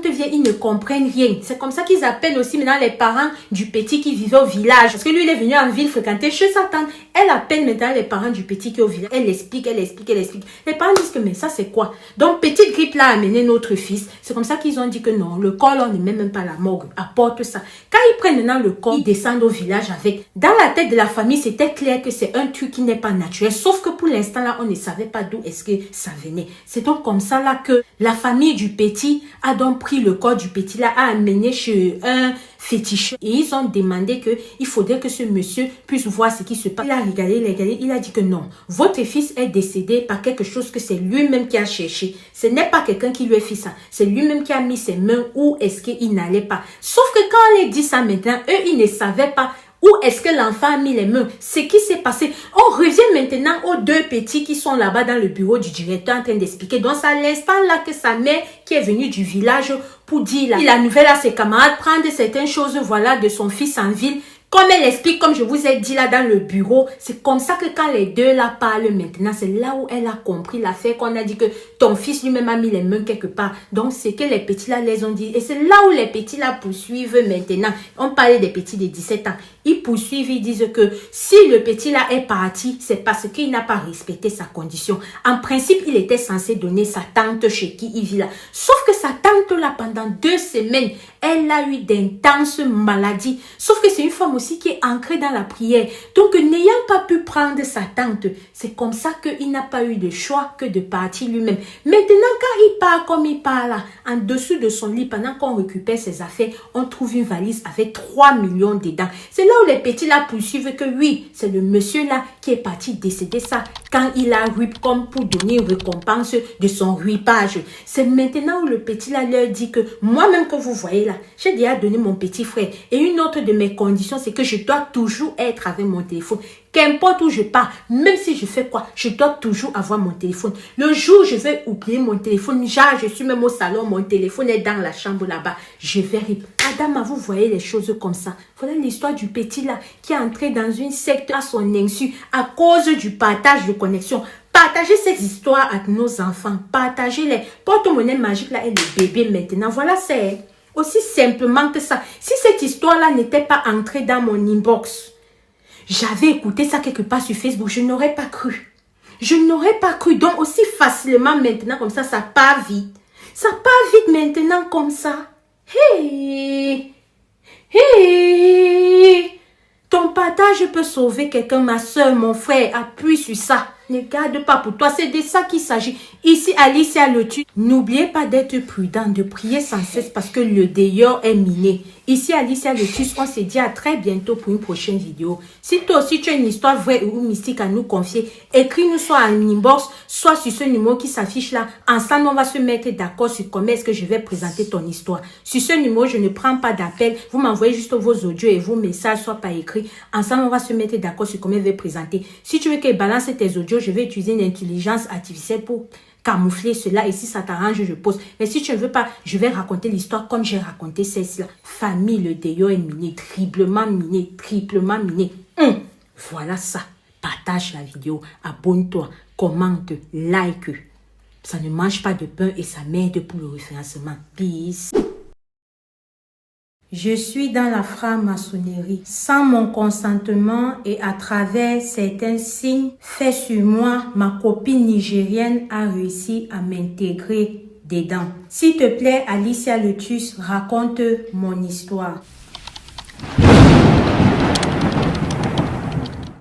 vient, ils ne comprennent rien. C'est comme ça qu'ils appellent aussi maintenant les parents du petit qui vivait au village. Parce que lui, il est venu en ville fréquenter chez sa tante. Elle appelle maintenant les parents du petit qui est au village. Elle explique. Les parents disent que mais ça c'est quoi? Donc petite grippe là a amené notre fils. C'est comme ça qu'ils ont dit que non, le corps on ne met même pas la morgue. Apporte ça. Quand ils prennent maintenant le corps, ils descendent au village avec. Dans la tête de la famille, c'était clair que c'est un truc qui n'est pas naturel. Sauf que pour l'instant là, on ne savait pas d'où est-ce que ça venait. C'est donc comme ça là que la famille du petit a donc pris le corps du petit là, a amené chez un féticheur. Et ils ont demandé que il faudrait que ce monsieur puisse voir ce qui se passe. Il a regardé, il a dit que non. Votre fils est décédé par quelque chose que c'est lui-même qui a cherché. Ce n'est pas quelqu'un qui lui a fait ça. C'est lui-même qui a mis ses mains où est-ce qu'il n'allait pas. Sauf que quand on les dit ça maintenant, eux, ils ne savaient pas où est-ce que l'enfant a mis les mains. Ce qui s'est passé. On revient maintenant aux deux petits qui sont là-bas dans le bureau du directeur en train d'expliquer. Donc, c'est à l'instant là que sa mère qui est venue du village pour dire la nouvelle à ses camarades, prendre certaines choses, voilà, de son fils en ville. Comme elle explique, comme je vous ai dit là dans le bureau, c'est comme ça que quand les deux là parlent maintenant, c'est là où elle a compris l'affaire qu'on a dit que ton fils lui-même a mis les mains quelque part. Donc c'est que les petits là les ont dit. Et c'est là où les petits là poursuivent maintenant. On parlait des petits de 17 ans. Ils poursuivent, ils disent que si le petit là est parti, c'est parce qu'il n'a pas respecté sa condition. En principe, il était censé donner sa tante chez qui il vit là. Sauf que sa tante là, pendant 2 semaines, elle a eu d'intenses maladies. Sauf que c'est une femme aussi qui est ancrée dans la prière. Donc, n'ayant pas pu prendre sa tante, c'est comme ça qu'il n'a pas eu de choix que de partir lui-même. Maintenant, quand il part comme il part là, en dessous de son lit, pendant qu'on récupère ses affaires, on trouve une valise avec 3 millions dedans. C'est là où les petits là poursuivent que oui, c'est le monsieur là qui est parti décéder ça quand il a rip comme pour donner une récompense de son ripage. C'est maintenant où le petit là leur dit que moi-même que vous voyez là, j'ai déjà donné mon petit frère. Et une autre de mes conditions, c'est que je dois toujours être avec mon téléphone. Qu'importe où je pars, même si je fais quoi, je dois toujours avoir mon téléphone. Le jour où je vais oublier mon téléphone, genre je suis même au salon, mon téléphone est dans la chambre là-bas, je vais rip. Adama, vous voyez les choses comme ça. Voilà l'histoire du petit là qui est entré dans une secte à son insu à cause du partage de connexion. Partagez ces histoires avec nos enfants. Partagez-les. Porte-monnaie magique là est le bébé maintenant. Voilà, c'est aussi simplement que ça. Si cette histoire-là n'était pas entrée dans mon inbox, j'avais écouté ça quelque part sur Facebook, je n'aurais pas cru. Je n'aurais pas cru. Donc aussi facilement maintenant comme ça part vite. Ça part vite maintenant comme ça. Hey! Hey! Ton partage peut sauver quelqu'un, ma soeur, mon frère. Appuie sur ça. Ne garde pas pour toi. C'est de ça qu'il s'agit. Ici, Alicia Lotus. N'oubliez pas d'être prudent, de prier sans cesse parce que le dehors est miné. Ici, Alicia Lotus, on se dit à très bientôt pour une prochaine vidéo. Si toi aussi tu as une histoire vraie ou mystique à nous confier, écris-nous soit en inbox, soit sur ce numéro qui s'affiche là. Ensemble, on va se mettre d'accord sur comment est-ce que je vais présenter ton histoire. Sur ce numéro, je ne prends pas d'appel. Vous m'envoyez juste vos audios et vos messages, soit par écrit. Ensemble, on va se mettre d'accord sur comment je vais présenter. Si tu veux qu'elle balance tes audios, je vais utiliser une intelligence artificielle pour camoufler cela. Et si ça t'arrange, je pose. Mais si tu ne veux pas, je vais raconter l'histoire comme j'ai raconté celle-ci. Famille, le dehors est miné, triplement miné, triplement miné. Voilà ça. Partage la vidéo, abonne-toi, commente, like. Ça ne mange pas de pain et ça m'aide pour le référencement. Peace. Je suis dans la franc-maçonnerie. Sans mon consentement et à travers certains signes faits sur moi, ma copine nigérienne a réussi à m'intégrer dedans. S'il te plaît, Alicia Lotus, raconte mon histoire.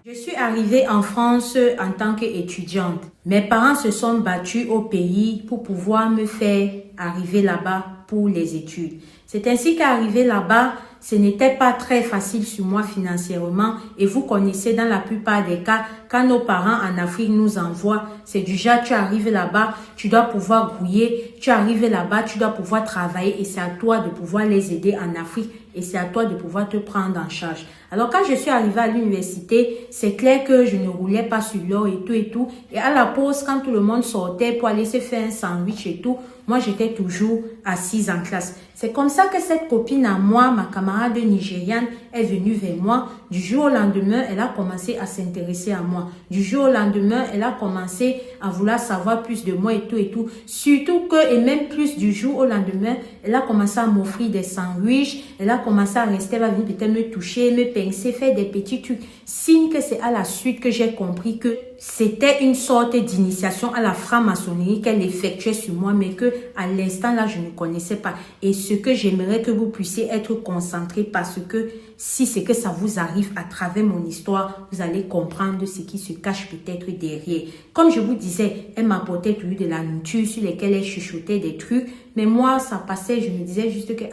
Je suis arrivée en France en tant qu'étudiante. Mes parents se sont battus au pays pour pouvoir me faire arriver là-bas pour les études. C'est ainsi qu'arriver là-bas, ce n'était pas très facile sur moi financièrement et vous connaissez dans la plupart des cas, quand nos parents en Afrique nous envoient, c'est du genre tu arrives là-bas, tu dois pouvoir grouiller, tu arrives là-bas, tu dois pouvoir travailler et c'est à toi de pouvoir les aider en Afrique et c'est à toi de pouvoir te prendre en charge. Alors quand je suis arrivée à l'université, c'est clair que je ne roulais pas sur l'or et tout. Et à la pause, quand tout le monde sortait pour aller se faire un sandwich et tout, moi j'étais toujours assise en classe. C'est comme ça que cette copine à moi, ma camarade nigériane, est venue vers moi. Du jour au lendemain, elle a commencé à s'intéresser à moi. Du jour au lendemain, elle a commencé à vouloir savoir plus de moi et tout. Surtout que, et même plus du jour au lendemain, elle a commencé à m'offrir des sandwichs. Elle a commencé à rester, elle va venir peut-être me toucher, me pincer, faire des petits trucs. Signe que c'est à la suite que j'ai compris que c'était une sorte d'initiation à la franc-maçonnerie qu'elle effectuait sur moi, mais que à l'instant là, je ne connaissais pas. Et ce que j'aimerais que vous puissiez être concentrés, parce que si c'est que ça vous arrive à travers mon histoire, vous allez comprendre ce qui se cache peut-être derrière. Comme je vous disais, elle m'apportait toujours de la nourriture sur lesquelles elle chuchotait des trucs. Mais moi, ça passait, je me disais juste que,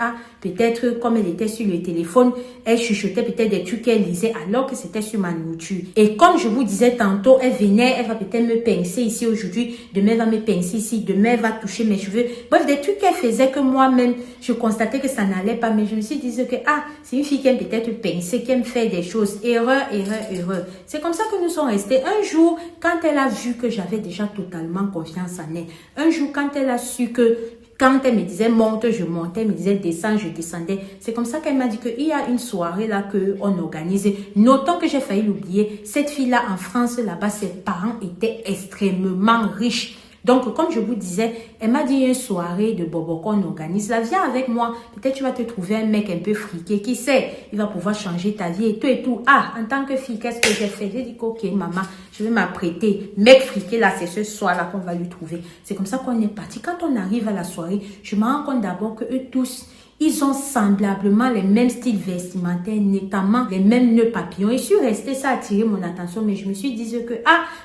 peut-être comme elle était sur le téléphone, elle chuchotait peut-être des trucs qu'elle lisait alors que c'était sur ma nourriture. Et comme je vous disais tantôt, elle venait, elle va peut-être me pincer ici aujourd'hui, demain elle va me pincer ici, demain elle va toucher mes cheveux. Bref, des trucs qu'elle faisait que moi-même, je constatais que ça n'allait pas, mais je me suis dit que, c'est une fille qui aime peut-être pincer, qui aime faire des choses. Erreur, erreur, erreur. C'est comme ça que nous sommes restés. Un jour, quand elle a vu que j'avais déjà totalement confiance en elle, un jour, quand elle a su que quand elle me disait monte, je montais, elle me disait descends, je descendais. C'est comme ça qu'elle m'a dit qu'il y a une soirée là qu'on organise. Notons que j'ai failli l'oublier. Cette fille-là en France, là-bas, ses parents étaient extrêmement riches. Donc, comme je vous disais, elle m'a dit une soirée de bobo qu'on organise. Là, viens avec moi. Peut-être tu vas te trouver un mec un peu friqué. Qui sait, il va pouvoir changer ta vie et tout et tout. En tant que fille, qu'est-ce que j'ai fait? J'ai dit, ok, maman, je vais m'apprêter. Mec friqué, là, c'est ce soir-là qu'on va lui trouver. C'est comme ça qu'on est parti. Quand on arrive à la soirée, je me rends compte d'abord que eux tous, ils ont semblablement les mêmes styles vestimentaires, notamment les mêmes nœuds papillons. Et je suis restée, ça a attiré mon attention, mais je me suis dit que,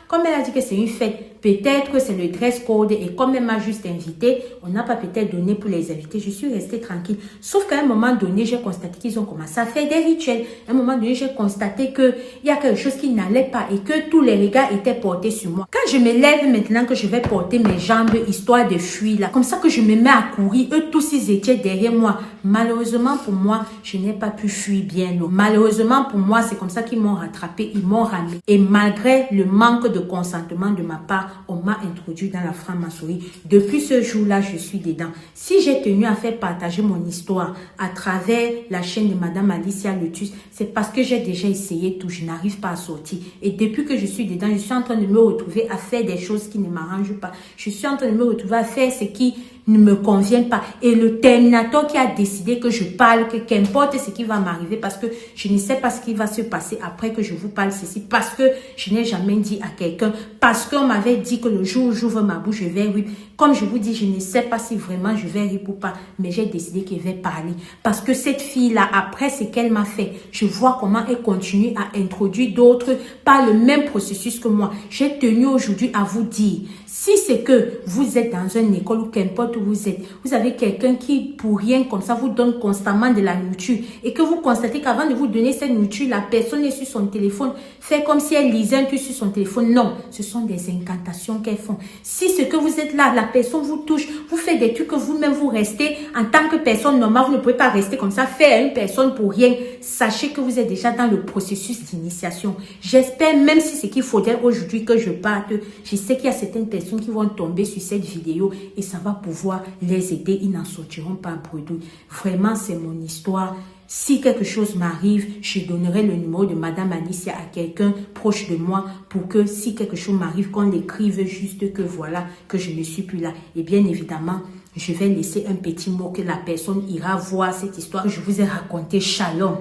comme elle a dit que c'est une fête, peut-être que c'est le dress code, et comme elle m'a juste invité, on n'a pas peut-être donné pour les invités. Je suis restée tranquille. Sauf qu'à un moment donné, j'ai constaté qu'ils ont commencé à faire des rituels. À un moment donné, j'ai constaté qu'il y a quelque chose qui n'allait pas et que tous les regards étaient portés sur moi. Quand je me lève maintenant que je vais porter mes jambes, histoire de fuir là, comme ça que je me mets à courir, eux tous ils étaient derrière moi. Malheureusement pour moi, je n'ai pas pu fuir bien loin. Malheureusement pour moi, c'est comme ça qu'ils m'ont rattrapé, ils m'ont ramené. Et malgré le manque de consentement de ma part, on m'a introduit dans la franc-maçonnerie. Depuis ce jour-là, je suis dedans. Si j'ai tenu à faire partager mon histoire à travers la chaîne de Madame Alicia Lotus, c'est parce que j'ai déjà essayé tout, je n'arrive pas à sortir. Et depuis que je suis dedans, je suis en train de me retrouver à faire des choses qui ne m'arrangent pas. Je suis en train de me retrouver à faire ce qui ne me convient pas. Et le Terminator qui a décidé que je parle, que qu'importe ce qui va m'arriver, parce que je ne sais pas ce qui va se passer après que je vous parle ceci, parce que je n'ai jamais dit à quelqu'un, parce qu'on m'avait dit que le jour où j'ouvre ma bouche, je vais rire. Comme je vous dis, je ne sais pas si vraiment je vais rire ou pas, mais j'ai décidé que je vais parler. Parce que cette fille-là, après ce qu'elle m'a fait, je vois comment elle continue à introduire d'autres par le même processus que moi. J'ai tenu aujourd'hui à vous dire, si c'est que vous êtes dans une école ou qu'importe où vous êtes, vous avez quelqu'un qui, pour rien comme ça, vous donne constamment de la nourriture et que vous constatez qu'avant de vous donner cette nourriture, la personne est sur son téléphone, fait comme si elle lisait un truc sur son téléphone. Non, ce sont des incantations qu'elles font. Si ce que vous êtes là, la personne vous touche, vous faites des trucs que vous-même vous restez en tant que personne normale, vous ne pouvez pas rester comme ça, faire à une personne pour rien. Sachez que vous êtes déjà dans le processus d'initiation. J'espère, même si c'est qu'il faudrait aujourd'hui que je parte, je sais qu'il y a certaines personnes qui vont tomber sur cette vidéo et ça va pouvoir les aider. Ils n'en sortiront pas bredouille. Vraiment, c'est mon histoire. Si quelque chose m'arrive, je donnerai le numéro de Madame Alicia à quelqu'un proche de moi pour que si quelque chose m'arrive, qu'on l'écrive juste que voilà, que je ne suis plus là. Et bien évidemment, je vais laisser un petit mot que la personne ira voir cette histoire que je vous ai racontée. Shalom.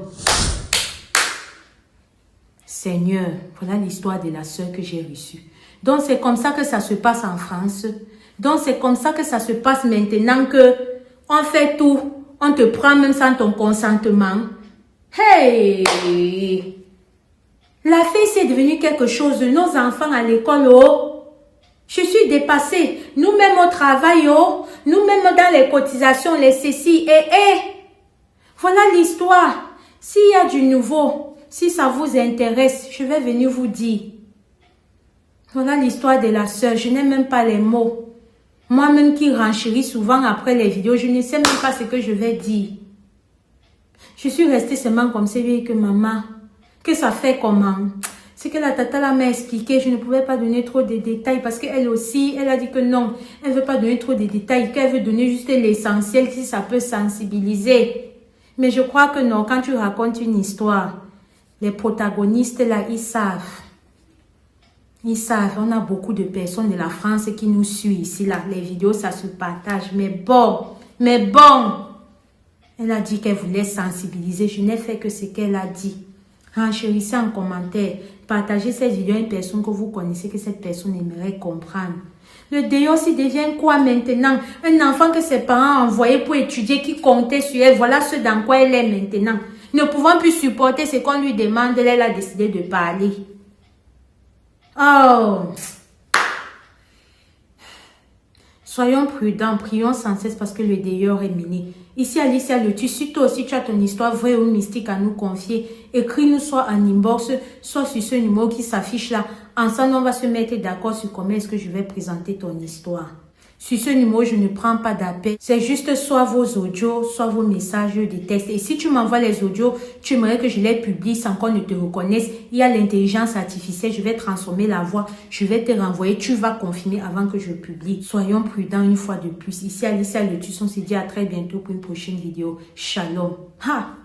Seigneur, voilà l'histoire de la sœur que j'ai reçue. Donc c'est comme ça que ça se passe en France. Donc c'est comme ça que ça se passe maintenant que on fait tout. On te prend même sans ton consentement. Hey! La fille, c'est devenu quelque chose. Nos enfants à l'école, oh. Je suis dépassée. Nous-mêmes au travail, oh. Nous-mêmes dans les cotisations, les ceci. Voilà l'histoire. S'il y a du nouveau, si ça vous intéresse, je vais venir vous dire. Voilà l'histoire de la sœur. Je n'ai même pas les mots. Moi-même qui renchéris souvent après les vidéos, je ne sais même pas ce que je vais dire. Je suis restée seulement comme ça, que maman, que ça fait comment? C'est que la tata là m'a expliqué, je ne pouvais pas donner trop de détails parce qu'elle aussi, elle a dit que non, elle ne veut pas donner trop de détails, qu'elle veut donner juste l'essentiel si ça peut sensibiliser. Mais je crois que non, quand tu racontes une histoire, les protagonistes là, ils savent. Ils savent, on a beaucoup de personnes de la France qui nous suivent ici, là, les vidéos, ça se partage. Mais bon, elle a dit qu'elle voulait sensibiliser. Je n'ai fait que ce qu'elle a dit. Renchérissez en commentaire. Partagez cette vidéo à une personne que vous connaissez, que cette personne aimerait comprendre. Le déo aussi devient quoi maintenant? Un enfant que ses parents ont envoyé pour étudier, qui comptait sur elle. Voilà ce dans quoi elle est maintenant. Ne pouvant plus supporter ce qu'on lui demande, elle a décidé de parler. Oh! Soyons prudents, prions sans cesse parce que le dehors est miné. Ici, Alicia Le Tu, si toi aussi tu as ton histoire vraie ou mystique à nous confier, écris-nous soit en inbox, soit sur ce numéro qui s'affiche là. Ensemble, on va se mettre d'accord sur comment est-ce que je vais présenter ton histoire. Sur ce numéro, je ne prends pas d'appel. C'est juste soit vos audios, soit vos messages de texte. Et si tu m'envoies les audios, tu aimerais que je les publie sans qu'on ne te reconnaisse. Il y a l'intelligence artificielle. Je vais transformer la voix. Je vais te renvoyer. Tu vas confirmer avant que je publie. Soyons prudents une fois de plus. Ici, Alicia Le Tu. On se dit à très bientôt pour une prochaine vidéo. Shalom. Ha!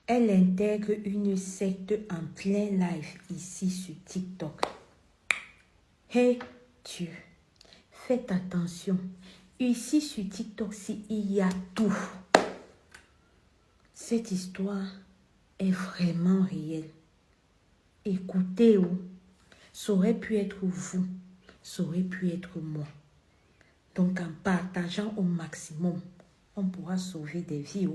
Elle intègre une secte en plein live ici sur TikTok. Hey Dieu, faites attention. Ici sur TikTok, il y a tout. Cette histoire est vraiment réelle. Écoutez, ça aurait pu être vous, ça aurait pu être moi. Donc en partageant au maximum, on pourra sauver des vies.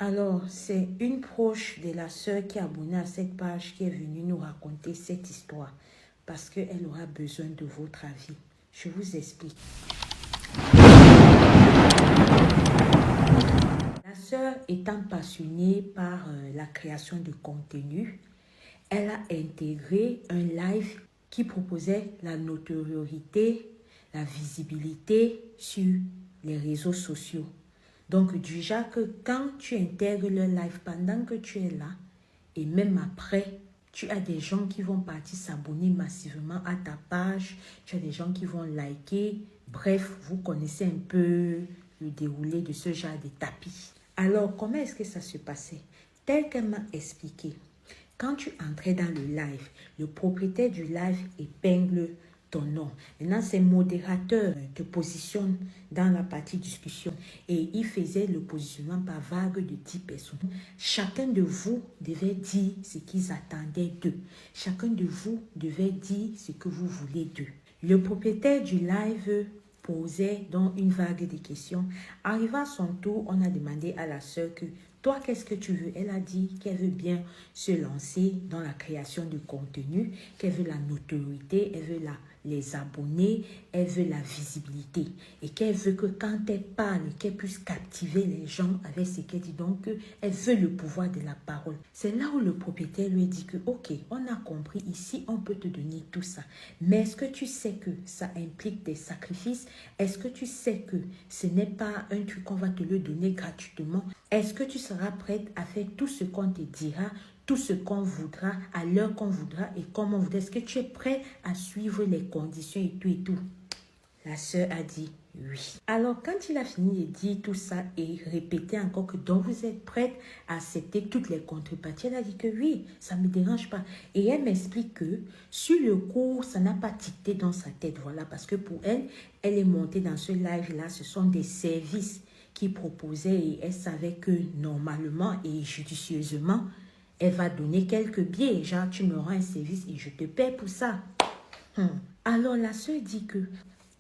Alors, c'est une proche de la sœur qui est abonnée à cette page qui est venue nous raconter cette histoire parce qu'elle aura besoin de votre avis. Je vous explique. La sœur étant passionnée par la création de contenu, elle a intégré un live qui proposait la notoriété, la visibilité sur les réseaux sociaux. Donc, du genre que quand tu intègres le live pendant que tu es là, et même après, tu as des gens qui vont partir s'abonner massivement à ta page, tu as des gens qui vont liker. Bref, vous connaissez un peu le déroulé de ce genre de tapis. Alors, comment est-ce que ça se passait? Tel qu'elle m'a expliqué, quand tu entrais dans le live, le propriétaire du live épingle ton nom. Maintenant, ces modérateurs te positionnent dans la partie discussion et ils faisaient le positionnement par vague de 10 personnes. Chacun de vous devait dire ce qu'ils attendaient d'eux. Chacun de vous devait dire ce que vous voulez d'eux. Le propriétaire du live posait donc une vague de questions. Arrivé à son tour, on a demandé à la sœur que toi, qu'est-ce que tu veux? Elle a dit qu'elle veut bien se lancer dans la création de contenu, qu'elle veut la notoriété, elle veut les abonnés, elle veut la visibilité et qu'elle veut que quand elle parle, qu'elle puisse captiver les gens avec ce qu'elle dit. Donc, elle veut le pouvoir de la parole. C'est là où le propriétaire lui a dit que, ok, on a compris, ici, on peut te donner tout ça. Mais est-ce que tu sais que ça implique des sacrifices? Est-ce que tu sais que ce n'est pas un truc qu'on va te le donner gratuitement? Est-ce que tu seras prête à faire tout ce qu'on te dira, tout ce qu'on voudra, à l'heure qu'on voudra et comme on voudra? Est-ce que tu es prêt à suivre les conditions et tout et tout? La sœur a dit oui. Alors, quand il a fini de dire tout ça et répéter encore que donc vous êtes prête à accepter toutes les contreparties, elle a dit que oui, ça ne me dérange pas. Et elle m'explique que sur le coup, ça n'a pas tiqué dans sa tête. Voilà, parce que pour elle, elle est montée dans ce live-là. Ce sont des services qui proposaient et elle savait que normalement et judicieusement, elle va donner quelques billets. Genre, tu me rends un service et je te paie pour ça. Alors, la sœur dit que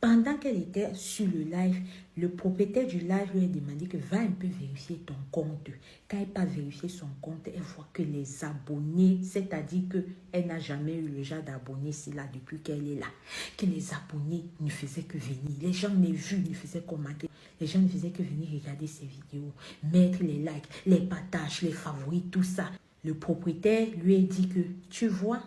pendant qu'elle était sur le live, le propriétaire du live lui a demandé que va un peu vérifier ton compte. Quand elle n'a pas vérifié son compte, elle voit que les abonnés, c'est-à-dire qu'elle n'a jamais eu le genre d'abonnés, c'est là depuis qu'elle est là, que les abonnés ne faisaient que venir. Les gens les vus ne faisaient commenter. Les gens ne faisaient que venir regarder ses vidéos, mettre les likes, les partages, les favoris, tout ça. Le propriétaire lui a dit que tu vois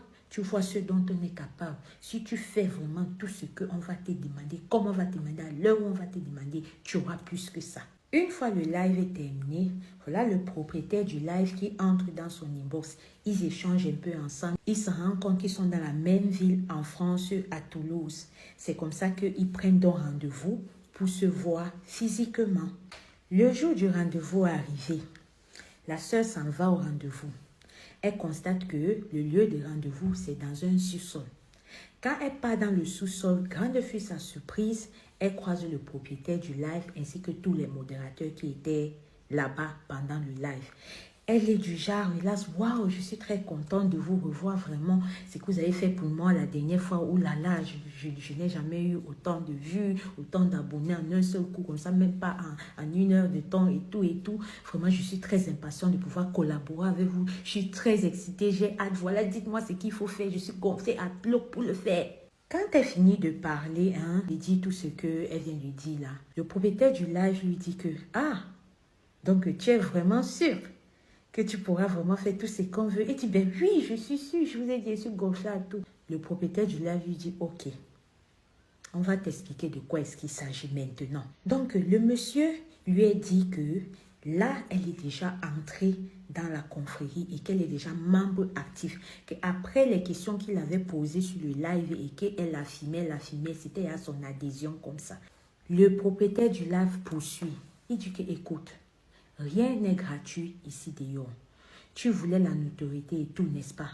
ce dont on est capable. Si tu fais vraiment tout ce qu'on va te demander, comme on va te demander, à l'heure où on va te demander, tu auras plus que ça. Une fois le live est terminé, voilà le propriétaire du live qui entre dans son inbox. Ils échangent un peu ensemble. Ils se rendent compte qu'ils sont dans la même ville en France, à Toulouse. C'est comme ça qu'ils prennent donc rendez-vous pour se voir physiquement. Le jour du rendez-vous est arrivé. La sœur s'en va au rendez-vous. Elle constate que le lieu de rendez-vous, c'est dans un sous-sol. Quand elle part dans le sous-sol, grande fut sa surprise, elle croise le propriétaire du live ainsi que tous les modérateurs qui étaient là-bas pendant le live. Elle est du genre, hélas, waouh, je suis très contente de vous revoir vraiment. C'est que vous avez fait pour moi la dernière fois. Oh là là, je n'ai jamais eu autant de vues, autant d'abonnés en un seul coup, comme ça, même pas en 1 heure de temps et tout et tout. Vraiment, je suis très impatiente de pouvoir collaborer avec vous. Je suis très excitée, j'ai hâte. Voilà, dites-moi ce qu'il faut faire. Je suis gonflée à bloc pour le faire. Quand elle finit de parler, elle dit tout ce qu'elle vient de dire là. Le propriétaire du live lui dit que, ah, donc tu es vraiment sûr que tu pourras vraiment faire tout ce qu'on veut. Et tu dis, ben oui, je suis sûre, je vous ai dit, je suis gonflée à tout. Le propriétaire du live lui dit, ok, on va t'expliquer de quoi est-ce qu'il s'agit maintenant. Donc, le monsieur lui a dit que là, elle est déjà entrée dans la confrérie et qu'elle est déjà membre actif. Qu'après les questions qu'il avait posées sur le live et qu'elle affirmait, c'était à son adhésion comme ça. Le propriétaire du live poursuit. Il dit que, écoute, rien n'est gratuit ici dehors. Tu voulais la notoriété et tout, n'est-ce pas?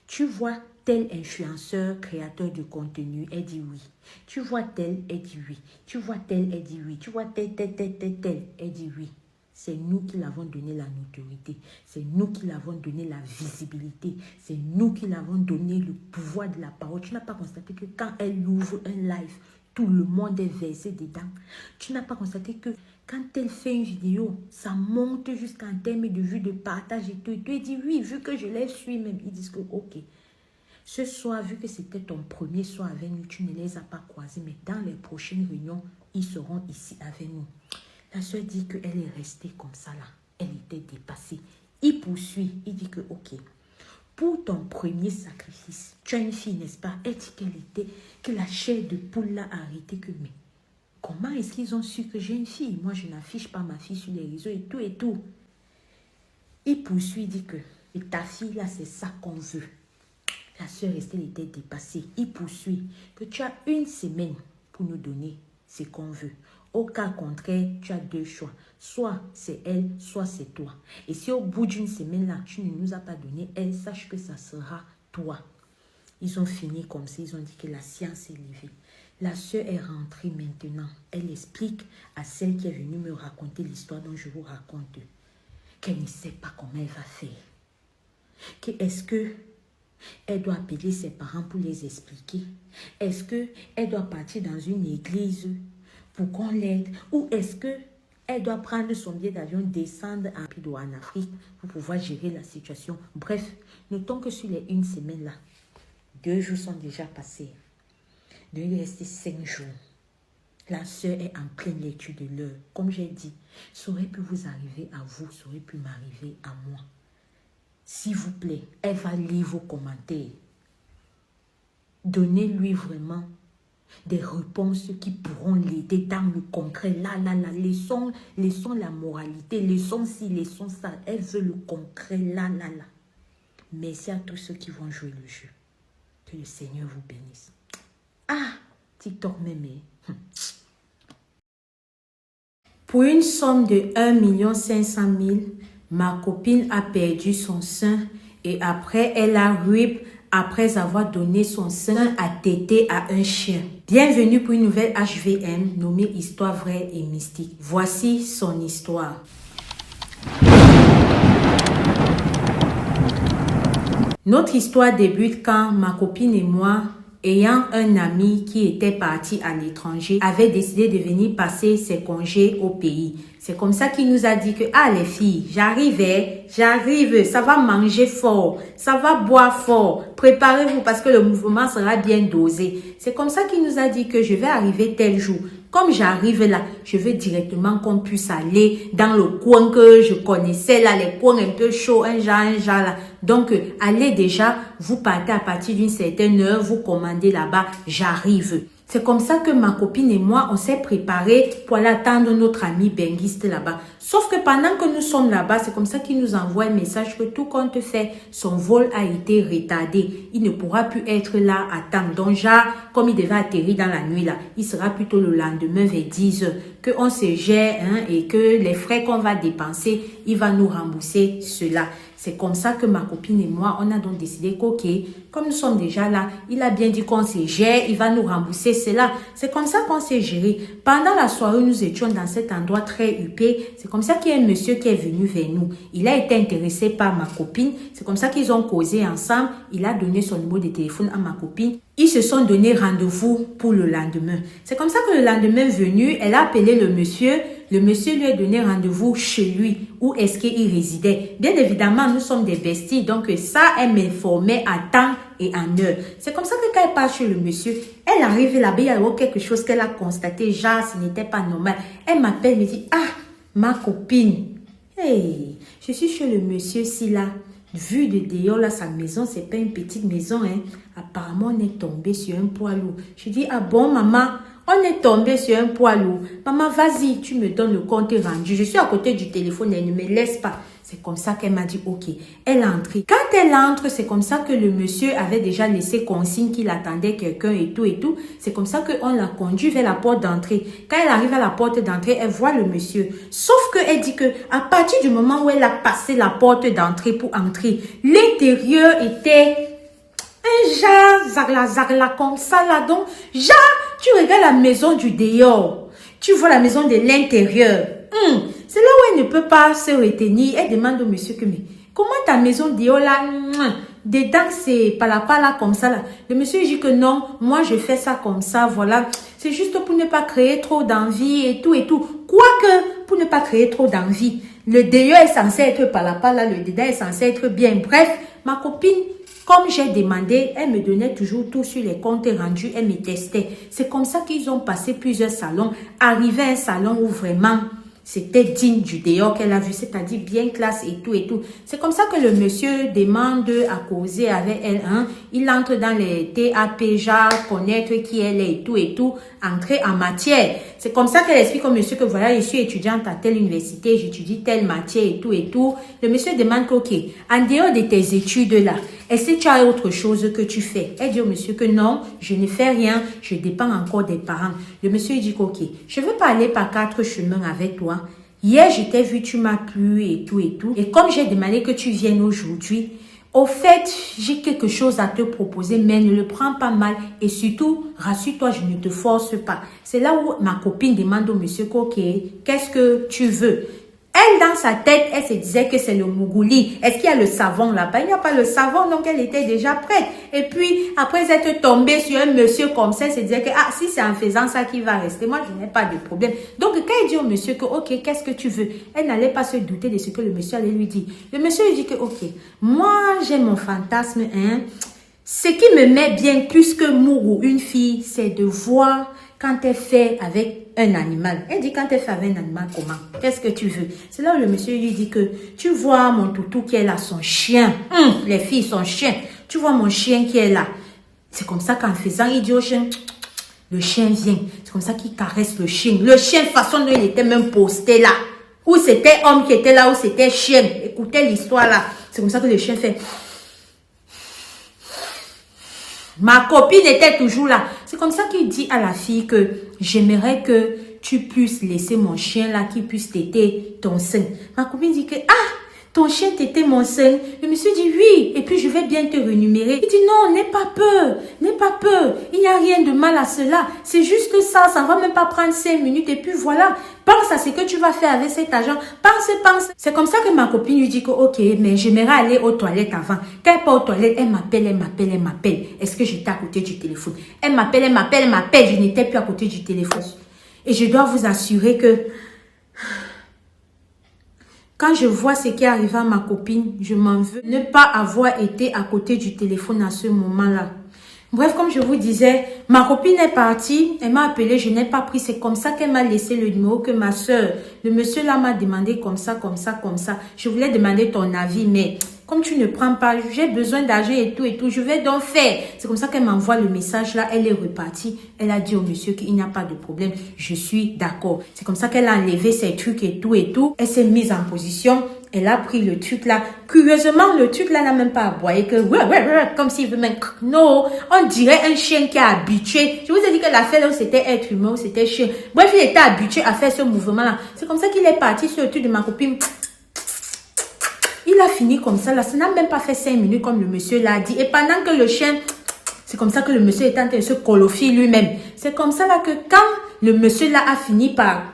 Tu vois tel influenceur, créateur de contenu, elle dit oui. Tu vois tel, elle dit oui. Tu vois tel, elle dit oui. Tu vois tel, elle dit oui. C'est nous qui l'avons donné la notoriété. C'est nous qui l'avons donné la visibilité. C'est nous qui l'avons donné le pouvoir de la parole. Tu n'as pas constaté que quand elle ouvre un live, tout le monde est versé dedans. Tu n'as pas constaté que quand elle fait une vidéo, ça monte jusqu'à un terme de vue, de partage et tout. Et tu dis oui, vu que je les suis même. Ils disent que ok. Ce soir, vu que c'était ton premier soir avec nous, tu ne les as pas croisés. Mais dans les prochaines réunions, ils seront ici avec nous. La soeur dit qu'elle est restée comme ça là. Elle était dépassée. Il poursuit. Il dit que ok. Pour ton premier sacrifice, tu as une fille, n'est-ce pas? Elle dit que la chair de poule l'a arrêté que mais. Comment est-ce qu'ils ont su que j'ai une fille? Moi, je n'affiche pas ma fille sur les réseaux et tout et tout. Il poursuit, il dit que ta fille là, c'est ça qu'on veut. La soeur Estelle était dépassée. Il poursuit que tu as 1 semaine pour nous donner ce qu'on veut. Au cas contraire, tu as 2 choix. Soit c'est elle, soit c'est toi. Et si au bout d'1 semaine là, tu ne nous as pas donné elle, sache que ça sera toi. Ils ont fini comme ça. Ils ont dit que la science est levée. La sœur est rentrée maintenant. Elle explique à celle qui est venue me raconter l'histoire dont je vous raconte qu'elle ne sait pas comment elle va faire. Est-ce qu'elle doit appeler ses parents pour les expliquer? Est-ce qu'elle doit partir dans une église pour qu'on l'aide? Ou est-ce qu'elle doit prendre son billet d'avion, descendre en Afrique pour pouvoir gérer la situation? Bref, notons que sur les 1 semaine là, 2 jours sont déjà passés. Il est resté 5 jours. La sœur est en pleine lecture de l'heure. Comme j'ai dit, ça aurait pu vous arriver à vous, ça aurait pu m'arriver à moi. S'il vous plaît, elle va lire vos commentaires. Donnez-lui vraiment des réponses qui pourront l'aider dans le concret. Là, laissons la moralité, laissons ci, laissons ça. Elle veut le concret, là. Merci à tous ceux qui vont jouer le jeu. Que le Seigneur vous bénisse. Ah, TikTok mémé. Pour une somme de 1 500 000, ma copine a perdu son sein et après elle a RIP après avoir donné son sein à téter à un chien. Bienvenue pour une nouvelle HVM nommée Histoire vraie et mystique. Voici son histoire. Notre histoire débute quand ma copine et moi, ayant un ami qui était parti à l'étranger, avait décidé de venir passer ses congés au pays. C'est comme ça qu'il nous a dit que, ah les filles, j'arrive, ça va manger fort, ça va boire fort, préparez-vous parce que le mouvement sera bien dosé. C'est comme ça qu'il nous a dit que je vais arriver tel jour. Comme j'arrive là, je veux directement qu'on puisse aller dans le coin que je connaissais là, les coins un peu chauds, un genre là. Donc, allez déjà, vous partez à partir d'une certaine heure, vous commandez là-bas, j'arrive. C'est comme ça que ma copine et moi, on s'est préparés pour aller attendre notre ami benguiste là-bas. Sauf que pendant que nous sommes là-bas, c'est comme ça qu'il nous envoie un message que tout compte fait, son vol a été retardé. Il ne pourra plus être là à temps. Donc, genre, comme il devait atterrir dans la nuit là, il sera plutôt le lendemain vers 10 heures. qu'on se gère et que les frais qu'on va dépenser, il va nous rembourser cela. C'est comme ça que ma copine et moi, on a donc décidé qu'ok, comme nous sommes déjà là, il a bien dit qu'on se gère, il va nous rembourser cela. C'est comme ça qu'on s'est géré. Pendant la soirée, nous étions dans cet endroit très huppé. C'est comme ça qu'il y a un monsieur qui est venu vers nous. Il a été intéressé par ma copine. C'est comme ça qu'ils ont causé ensemble. Il a donné son numéro de téléphone à ma copine. Ils se sont donné rendez-vous pour le lendemain. C'est comme ça que le lendemain venu, elle a appelé le monsieur. Le monsieur lui a donné rendez-vous chez lui, où est-ce qu'il résidait. Bien évidemment, nous sommes des besties, donc ça, elle m'informait à temps et en heure. C'est comme ça que quand elle part chez le monsieur, elle arrive là-bas, il y a quelque chose qu'elle a constaté, genre, ce n'était pas normal. Elle m'appelle, me dit, ah, ma copine, hey, je suis chez le monsieur si là. Vu de dehors, là, sa maison, c'est pas une petite maison, hein. Apparemment, on est tombé sur un poids lourd. Je dis, ah bon, maman, on est tombé sur un poids lourd. Maman, vas-y, tu me donnes le compte rendu. Je suis à côté du téléphone, elle ne me laisse pas. C'est comme ça qu'elle m'a dit, ok. Elle est entrée. Quand elle entre, c'est comme ça que le monsieur avait déjà laissé consigne qu'il attendait quelqu'un et tout et tout. C'est comme ça qu'on l'a conduit vers la porte d'entrée. Quand elle arrive à la porte d'entrée, elle voit le monsieur. Sauf qu'elle dit que à partir du moment où elle a passé la porte d'entrée pour entrer, l'intérieur était un genre, zagla comme ça là. Donc, genre, tu regardes la maison du dehors. Tu vois la maison de l'intérieur. C'est là où elle ne peut pas se retenir. Elle demande au monsieur que, mais comment ta maison dehors là, dedans c'est pas là comme ça là. Le monsieur dit que non, moi je fais ça comme ça, voilà. C'est juste pour ne pas créer trop d'envie et tout et tout. Quoique, pour ne pas créer trop d'envie. Le dehors est censé être pas là, le dedans est censé être bien. Bref, ma copine, comme j'ai demandé, elle me donnait toujours tout sur les comptes rendus, elle me testait. C'est comme ça qu'ils ont passé plusieurs salons. Arrivé à un salon où vraiment c'était digne du dehors qu'elle a vu, c'est-à-dire bien classe et tout et tout. C'est comme ça que le monsieur demande à causer avec elle. Il entre dans les TAP, genre connaître qui elle est et tout, entrer en matière. C'est comme ça qu'elle explique au monsieur que voilà, je suis étudiante à telle université, j'étudie telle matière et tout. Le monsieur demande que, ok, en dehors de tes études là, est-ce que tu as autre chose que tu fais? Elle dit au monsieur que non, je ne fais rien, je dépends encore des parents. Le monsieur dit que, ok, je ne veux pas aller par 4 chemins avec toi. Hier, je t'ai vu, tu m'as plu et tout. Et comme j'ai demandé que tu viennes aujourd'hui, au fait, j'ai quelque chose à te proposer, mais ne le prends pas mal. Et surtout, rassure-toi, je ne te force pas. C'est là où ma copine demande au monsieur, ok, qu'est-ce que tu veux? Elle, dans sa tête, elle se disait que c'est le mougouli. Est-ce qu'il y a le savon là-bas? Il n'y a pas le savon, donc elle était déjà prête. Et puis, après être tombée sur un monsieur comme ça, elle se disait que, ah, si c'est en faisant ça qu'il va rester, moi, je n'ai pas de problème. Donc, quand elle dit au monsieur que, ok, qu'est-ce que tu veux? Elle n'allait pas se douter de ce que le monsieur allait lui dire. Le monsieur lui dit que, ok, moi, j'ai mon fantasme, Ce qui me met bien plus que Mourou, une fille, c'est de voir quand elle fait avec un animal. Elle dit quand elle fait avec un animal, comment? Qu'est-ce que tu veux? C'est là où le monsieur lui dit que tu vois mon toutou qui est là, son chien. Les filles, son chien. Tu vois mon chien qui est là. C'est comme ça qu'en faisant, il dit au chien, le chien vient. C'est comme ça qu'il caresse le chien. Le chien, façon dont il était même posté là. Ou c'était homme qui était là, ou c'était chien. Écoutez l'histoire là. C'est comme ça que le chien fait. Ma copine était toujours là. C'est comme ça qu'il dit à la fille que j'aimerais que tu puisses laisser mon chien là qui puisse téter ton sein. Ma copine dit que ton chien t'était mon sein. Le monsieur dit oui, et puis je vais bien te rémunérer. Il dit non, n'aie pas peur, il n'y a rien de mal à cela. C'est juste ça, ça ne va même pas prendre 5 minutes et puis voilà. Pense à ce que tu vas faire avec cet argent. Pense. C'est comme ça que ma copine lui dit que ok, mais j'aimerais aller aux toilettes avant. Quand elle part aux toilettes, elle m'appelle. Est-ce que j'étais à côté du téléphone? Elle m'appelle. Je n'étais plus à côté du téléphone. Et je dois vous assurer que quand je vois ce qui est arrivé à ma copine, je m'en veux ne pas avoir été à côté du téléphone à ce moment-là. Bref, comme je vous disais, ma copine est partie, elle m'a appelé, je n'ai pas pris. C'est comme ça qu'elle m'a laissé le numéro que ma soeur, le monsieur là m'a demandé comme ça. Je voulais demander ton avis, mais comme tu ne prends pas, j'ai besoin d'argent et tout, je vais donc faire. C'est comme ça qu'elle m'envoie le message là, elle est repartie. Elle a dit au monsieur qu'il n'y a pas de problème, je suis d'accord. C'est comme ça qu'elle a enlevé ses trucs et tout. Elle s'est mise en position. Elle a pris le truc là. Curieusement, le truc là n'a même pas aboyé que comme s'il veut même. Non, on dirait un chien qui est habitué. Je vous ai dit que l'affaire là, c'était être humain ou c'était chien. Bref, il était habitué à faire ce mouvement là. C'est comme ça qu'il est parti sur le truc de ma copine. Il a fini comme ça là. Ça n'a même pas fait 5 minutes comme le monsieur l'a dit. Et pendant que le chien, c'est comme ça que le monsieur est en train de se colofie lui-même. C'est comme ça là que quand le monsieur là a fini par...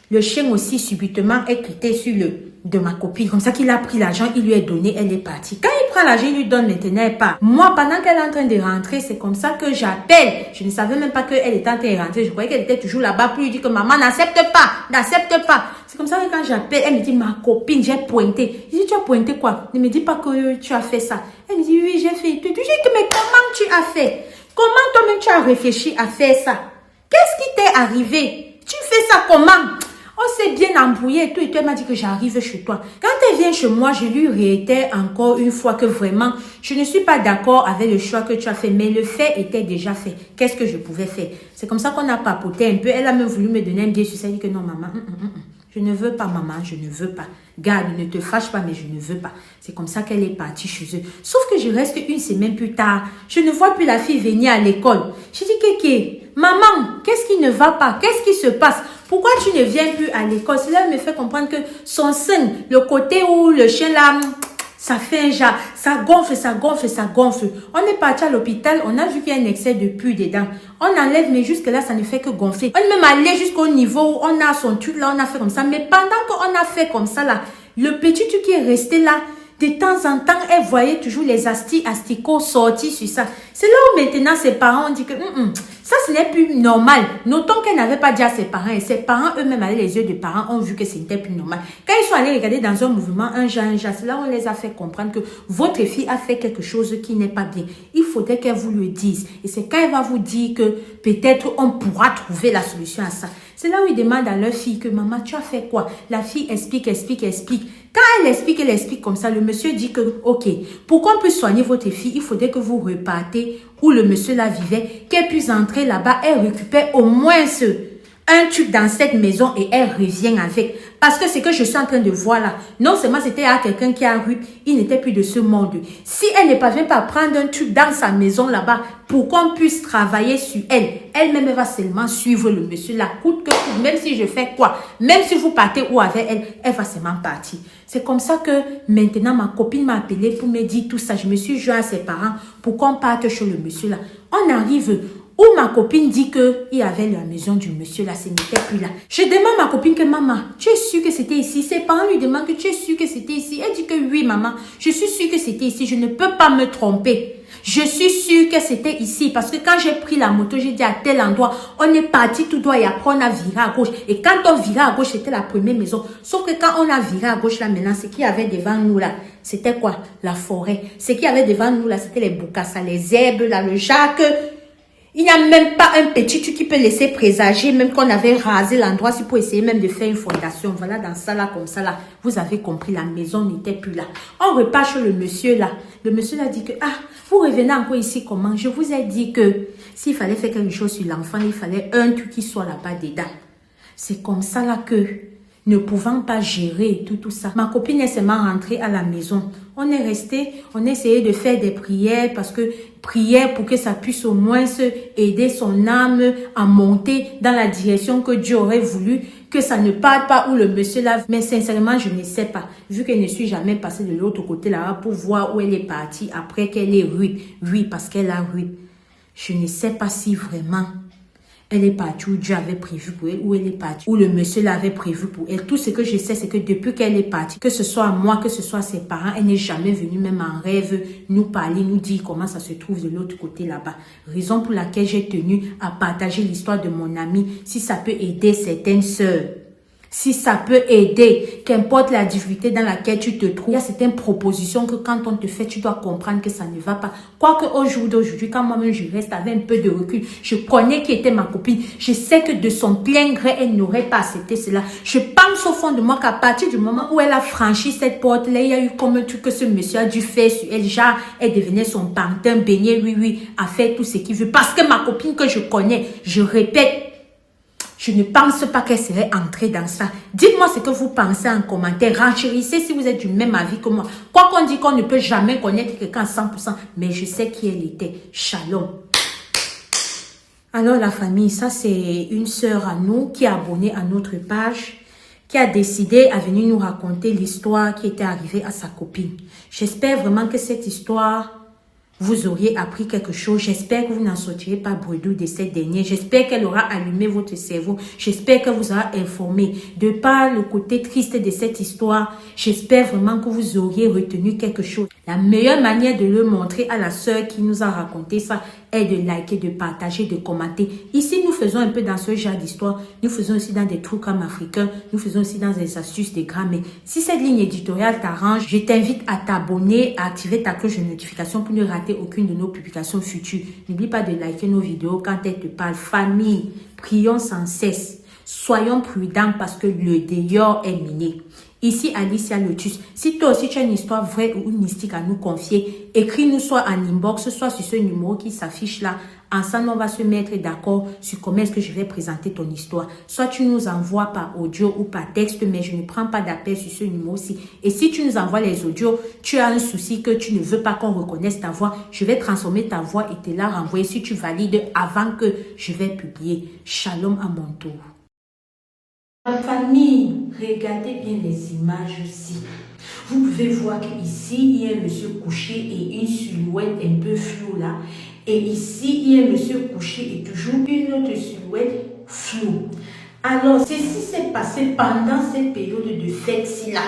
Le chien aussi subitement est quitté sur le de ma copine. Comme ça qu'il a pris l'argent, il lui est donné, elle est partie. Quand il prend l'argent, il lui donne maintenant, elle part. Moi, pendant qu'elle est en train de rentrer, c'est comme ça que j'appelle. Je ne savais même pas qu'elle était en train de rentrer. Je croyais qu'elle était toujours là-bas pour lui dire que maman n'accepte pas, n'accepte pas. C'est comme ça que quand j'appelle, elle me dit ma copine, j'ai pointé. Je dis tu as pointé quoi? Ne me dis pas que tu as fait ça. Elle me dit oui, j'ai fait. Je dis mais comment tu as fait? Comment toi-même tu as réfléchi à faire ça? Qu'est-ce qui t'est arrivé? Tu fais ça comment? On s'est bien embrouillé et tout. Et toi, elle m'a dit que j'arrive chez toi. Quand elle vient chez moi, je lui réitère encore une fois que vraiment, je ne suis pas d'accord avec le choix que tu as fait. Mais le fait était déjà fait. Qu'est-ce que je pouvais faire? C'est comme ça qu'on a papoté un peu. Elle a même voulu me donner un billet sur ça. Elle dit que non, maman, je ne veux pas, maman, je ne veux pas. Garde, ne te fâche pas, mais je ne veux pas. C'est comme ça qu'elle est partie chez eux. Sauf que je reste une semaine plus tard. Je ne vois plus la fille venir à l'école. Je dis, Kéké, maman, qu'est-ce qui ne va pas? Qu'est-ce qui se passe? Pourquoi tu ne viens plus à l'école? Cela me fait comprendre que son sein, le côté où le chien là, ça fait un genre, ça gonfle, ça gonfle, ça gonfle. On est parti à l'hôpital, on a vu qu'il y a un excès de pus dedans. On enlève, mais jusque là, ça ne fait que gonfler. On est même allé jusqu'au niveau où on a son truc là, on a fait comme ça. Mais pendant qu'on a fait comme ça là, le petit truc qui est resté là, de temps en temps, elle voyait toujours les asticots sortis sur ça. C'est là où maintenant ses parents ont dit que ça, ce n'est plus normal. Notons qu'elle n'avait pas dit à ses parents et ses parents eux-mêmes, avec les yeux des parents, ont vu que ce n'était plus normal. Quand ils sont allés regarder dans un mouvement, un genre, c'est là où on les a fait comprendre que votre fille a fait quelque chose qui n'est pas bien. Il faudrait qu'elle vous le dise. Et c'est quand elle va vous dire que peut-être on pourra trouver la solution à ça. C'est là où ils demandent à leur fille que maman, tu as fait quoi? La fille explique. Quand elle explique comme ça, le monsieur dit que, ok, pour qu'on puisse soigner votre fille, il faudrait que vous repartez où le monsieur là vivait, qu'elle puisse entrer là-bas, elle récupère au moins un tube dans cette maison et elle revient avec. Parce que ce que je suis en train de voir là, non seulement c'était à quelqu'un qui a eu, il n'était plus de ce monde. Si elle ne parvient pas à prendre un tube dans sa maison là-bas pour qu'on puisse travailler sur elle, elle-même va seulement suivre le monsieur là, coûte que coûte, même si je fais quoi, même si vous partez où avec elle, elle va seulement partir. C'est comme ça que maintenant ma copine m'a appelé pour me dire tout ça. Je me suis joint à ses parents pour qu'on parte chez le monsieur là. On arrive où ma copine dit qu'il y avait la maison du monsieur là, ce n'était plus là. Je demande à ma copine que maman, tu es sûre que c'était ici? Ses parents lui demandent que tu es sûre que c'était ici? Elle dit que oui maman, je suis sûre que c'était ici, je ne peux pas me tromper. Je suis sûre que c'était ici parce que quand j'ai pris la moto, j'ai dit à tel endroit, on est parti tout droit et après on a viré à gauche. Et quand on virait à gauche, c'était la première maison. Sauf que quand on a viré à gauche là maintenant, ce qu'il y avait devant nous là, c'était quoi? La forêt. Ce qu'il y avait devant nous là, c'était les boucassas, les herbes là, le jacques. Il n'y a même pas un petit truc qui peut laisser présager, même qu'on avait rasé l'endroit, si pour essayer même de faire une fondation. Voilà, dans ça là, comme ça là, vous avez compris, la maison n'était plus là. On repart chez le monsieur là. Le monsieur là dit que, vous revenez encore ici comment? Je vous ai dit que s'il fallait faire quelque chose sur l'enfant, il fallait un truc qui soit là-bas dedans. C'est comme ça là que, ne pouvant pas gérer tout ça, ma copine est seulement rentrée à la maison. On est resté, on a essayé de faire des prières parce que prière pour que ça puisse au moins aider son âme à monter dans la direction que Dieu aurait voulu, que ça ne parte pas où le monsieur l'a. Mais sincèrement, je ne sais pas, vu que je ne suis jamais passée de l'autre côté là-bas pour voir où elle est partie après qu'elle ait oui, parce qu'elle a eu. Je ne sais pas si vraiment elle est partie où Dieu avait prévu pour elle, où elle est partie, où le monsieur l'avait prévu pour elle. Tout ce que je sais, c'est que depuis qu'elle est partie, que ce soit moi, que ce soit ses parents, elle n'est jamais venue, même en rêve, nous parler, nous dire comment ça se trouve de l'autre côté là-bas. Raison pour laquelle j'ai tenu à partager l'histoire de mon amie, si ça peut aider certaines sœurs. Si ça peut aider, qu'importe la difficulté dans laquelle tu te trouves, il y a certaines propositions que quand on te fait, tu dois comprendre que ça ne va pas. Quoique au jour d'aujourd'hui, quand moi-même je reste avec un peu de recul, je connais qui était ma copine. Je sais que de son plein gré, elle n'aurait pas accepté cela. Je pense au fond de moi qu'à partir du moment où elle a franchi cette porte-là, il y a eu comme un truc que ce monsieur a dû faire sur elle. Genre, elle devenait son pantin, baigné, oui, à faire tout ce qu'il veut. Parce que ma copine que je connais, je répète, Je ne pense pas qu'elle serait entrée dans ça. Dites-moi ce que vous pensez en commentaire. Renchérissez si vous êtes du même avis que moi. Quoi qu'on dit qu'on ne peut jamais connaître quelqu'un à 100%, mais je sais qui elle était. Shalom. Alors la famille, ça c'est une sœur à nous qui est abonnée à notre page, qui a décidé à venir nous raconter l'histoire qui était arrivée à sa copine. J'espère vraiment que cette histoire, vous auriez appris quelque chose. J'espère que vous n'en sortirez pas bredouille de cette dernière. J'espère qu'elle aura allumé votre cerveau. J'espère que vous aura informé. De par le côté triste de cette histoire, j'espère vraiment que vous auriez retenu quelque chose. La meilleure manière de le montrer à la sœur qui nous a raconté ça est de liker, de partager, de commenter. Ici, nous faisons un peu dans ce genre d'histoire. Nous faisons aussi dans des trucs comme africains. Nous faisons aussi dans des astuces de grammaire. Si cette ligne éditoriale t'arrange, je t'invite à t'abonner, à activer ta cloche de notification pour ne rater aucune de nos publications futures. N'oublie pas de liker nos vidéos quand elles te parlent. Famille, prions sans cesse. Soyons prudents parce que le dehors est miné. Ici, Alicia Lotus. Si toi aussi tu as une histoire vraie ou mystique à nous confier, écris-nous soit en inbox, soit sur ce numéro qui s'affiche là. Ensemble, on va se mettre d'accord sur comment est-ce que je vais présenter ton histoire. Soit tu nous envoies par audio ou par texte, mais je ne prends pas d'appel sur ce numéro-ci. Et si tu nous envoies les audios, tu as un souci que tu ne veux pas qu'on reconnaisse ta voix, je vais transformer ta voix et te la renvoyer si tu valides avant que je vais publier. Shalom à mon tour. Ma famille, regardez bien les images ici. Vous pouvez voir qu'ici, il y a un monsieur couché et une silhouette un peu floue là. Et ici, il y a un monsieur couché et toujours une autre silhouette floue. Alors, ceci s'est passé pendant cette période de fête-ci là.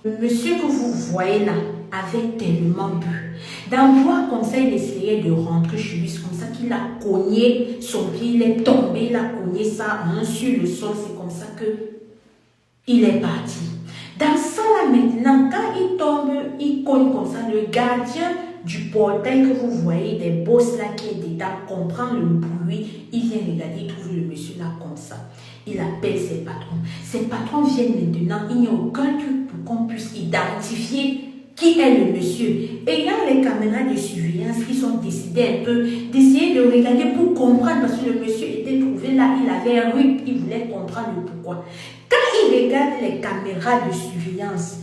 Le monsieur que vous voyez là avait tellement bu. Dans trois conseils, il essayait de rentrer chez lui. C'est comme ça qu'il a cogné son pied, il est tombé, il a cogné ça sur le sol. C'est comme ça que il est parti. Dans ça là maintenant, quand il tombe, il cogne comme ça. Le gardien du portail que vous voyez, des bosses là qui est dedans, comprend le bruit. Il vient regarder, il trouve le monsieur là comme ça. Il appelle ses patrons. Ses patrons viennent maintenant. Il n'y a aucun truc pour qu'on puisse identifier qui est le monsieur. Et il y a les caméras de surveillance qui sont décidées un peu d'essayer de regarder pour comprendre parce que le monsieur était trouvé là, il avait un rythme, il voulait comprendre le pourquoi. Quand il regarde les caméras de surveillance,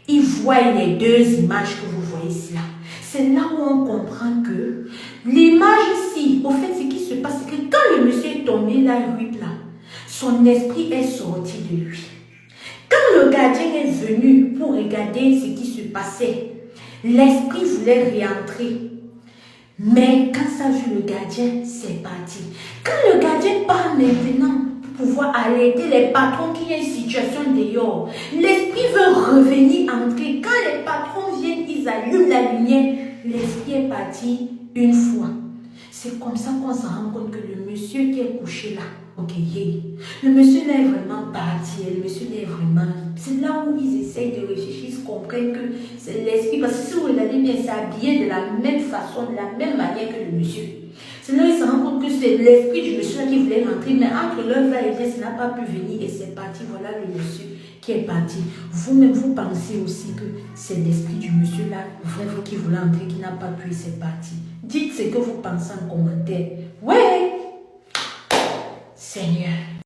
il voit les deux images que vous voyez ici là. C'est là où on comprend que l'image ici, au fait, ce qui se passe, c'est que quand le monsieur est tombé là, son esprit est sorti de lui. Quand le gardien est venu pour regarder ce qui se passait, l'esprit voulait réentrer. Mais quand ça a vu le gardien, c'est parti. Quand le gardien part maintenant pour pouvoir alerter les patrons qui ont une situation dehors, l'esprit veut revenir entrer. Quand les patrons viennent, ils allument la lumière, l'esprit est parti une fois. C'est comme ça qu'on se rend compte que le monsieur qui est couché là, ok, le monsieur là est vraiment parti, le monsieur là est vraiment... C'est là où ils essayent de réfléchir, ils comprennent que c'est l'esprit, parce que si vous regardez bien, c'est habillé de la même façon, de la même manière que le monsieur. C'est là où ils se rendent compte que c'est l'esprit du monsieur là qui voulait rentrer, mais entre leur va-et-vient, ça n'a pas pu venir et c'est parti, voilà le monsieur qui est parti. Vous-même, vous pensez aussi que c'est l'esprit du monsieur là, vrai qui voulait entrer, qui n'a pas pu et c'est parti. Dites ce que vous pensez en commentaire. Ouais, Seigneur.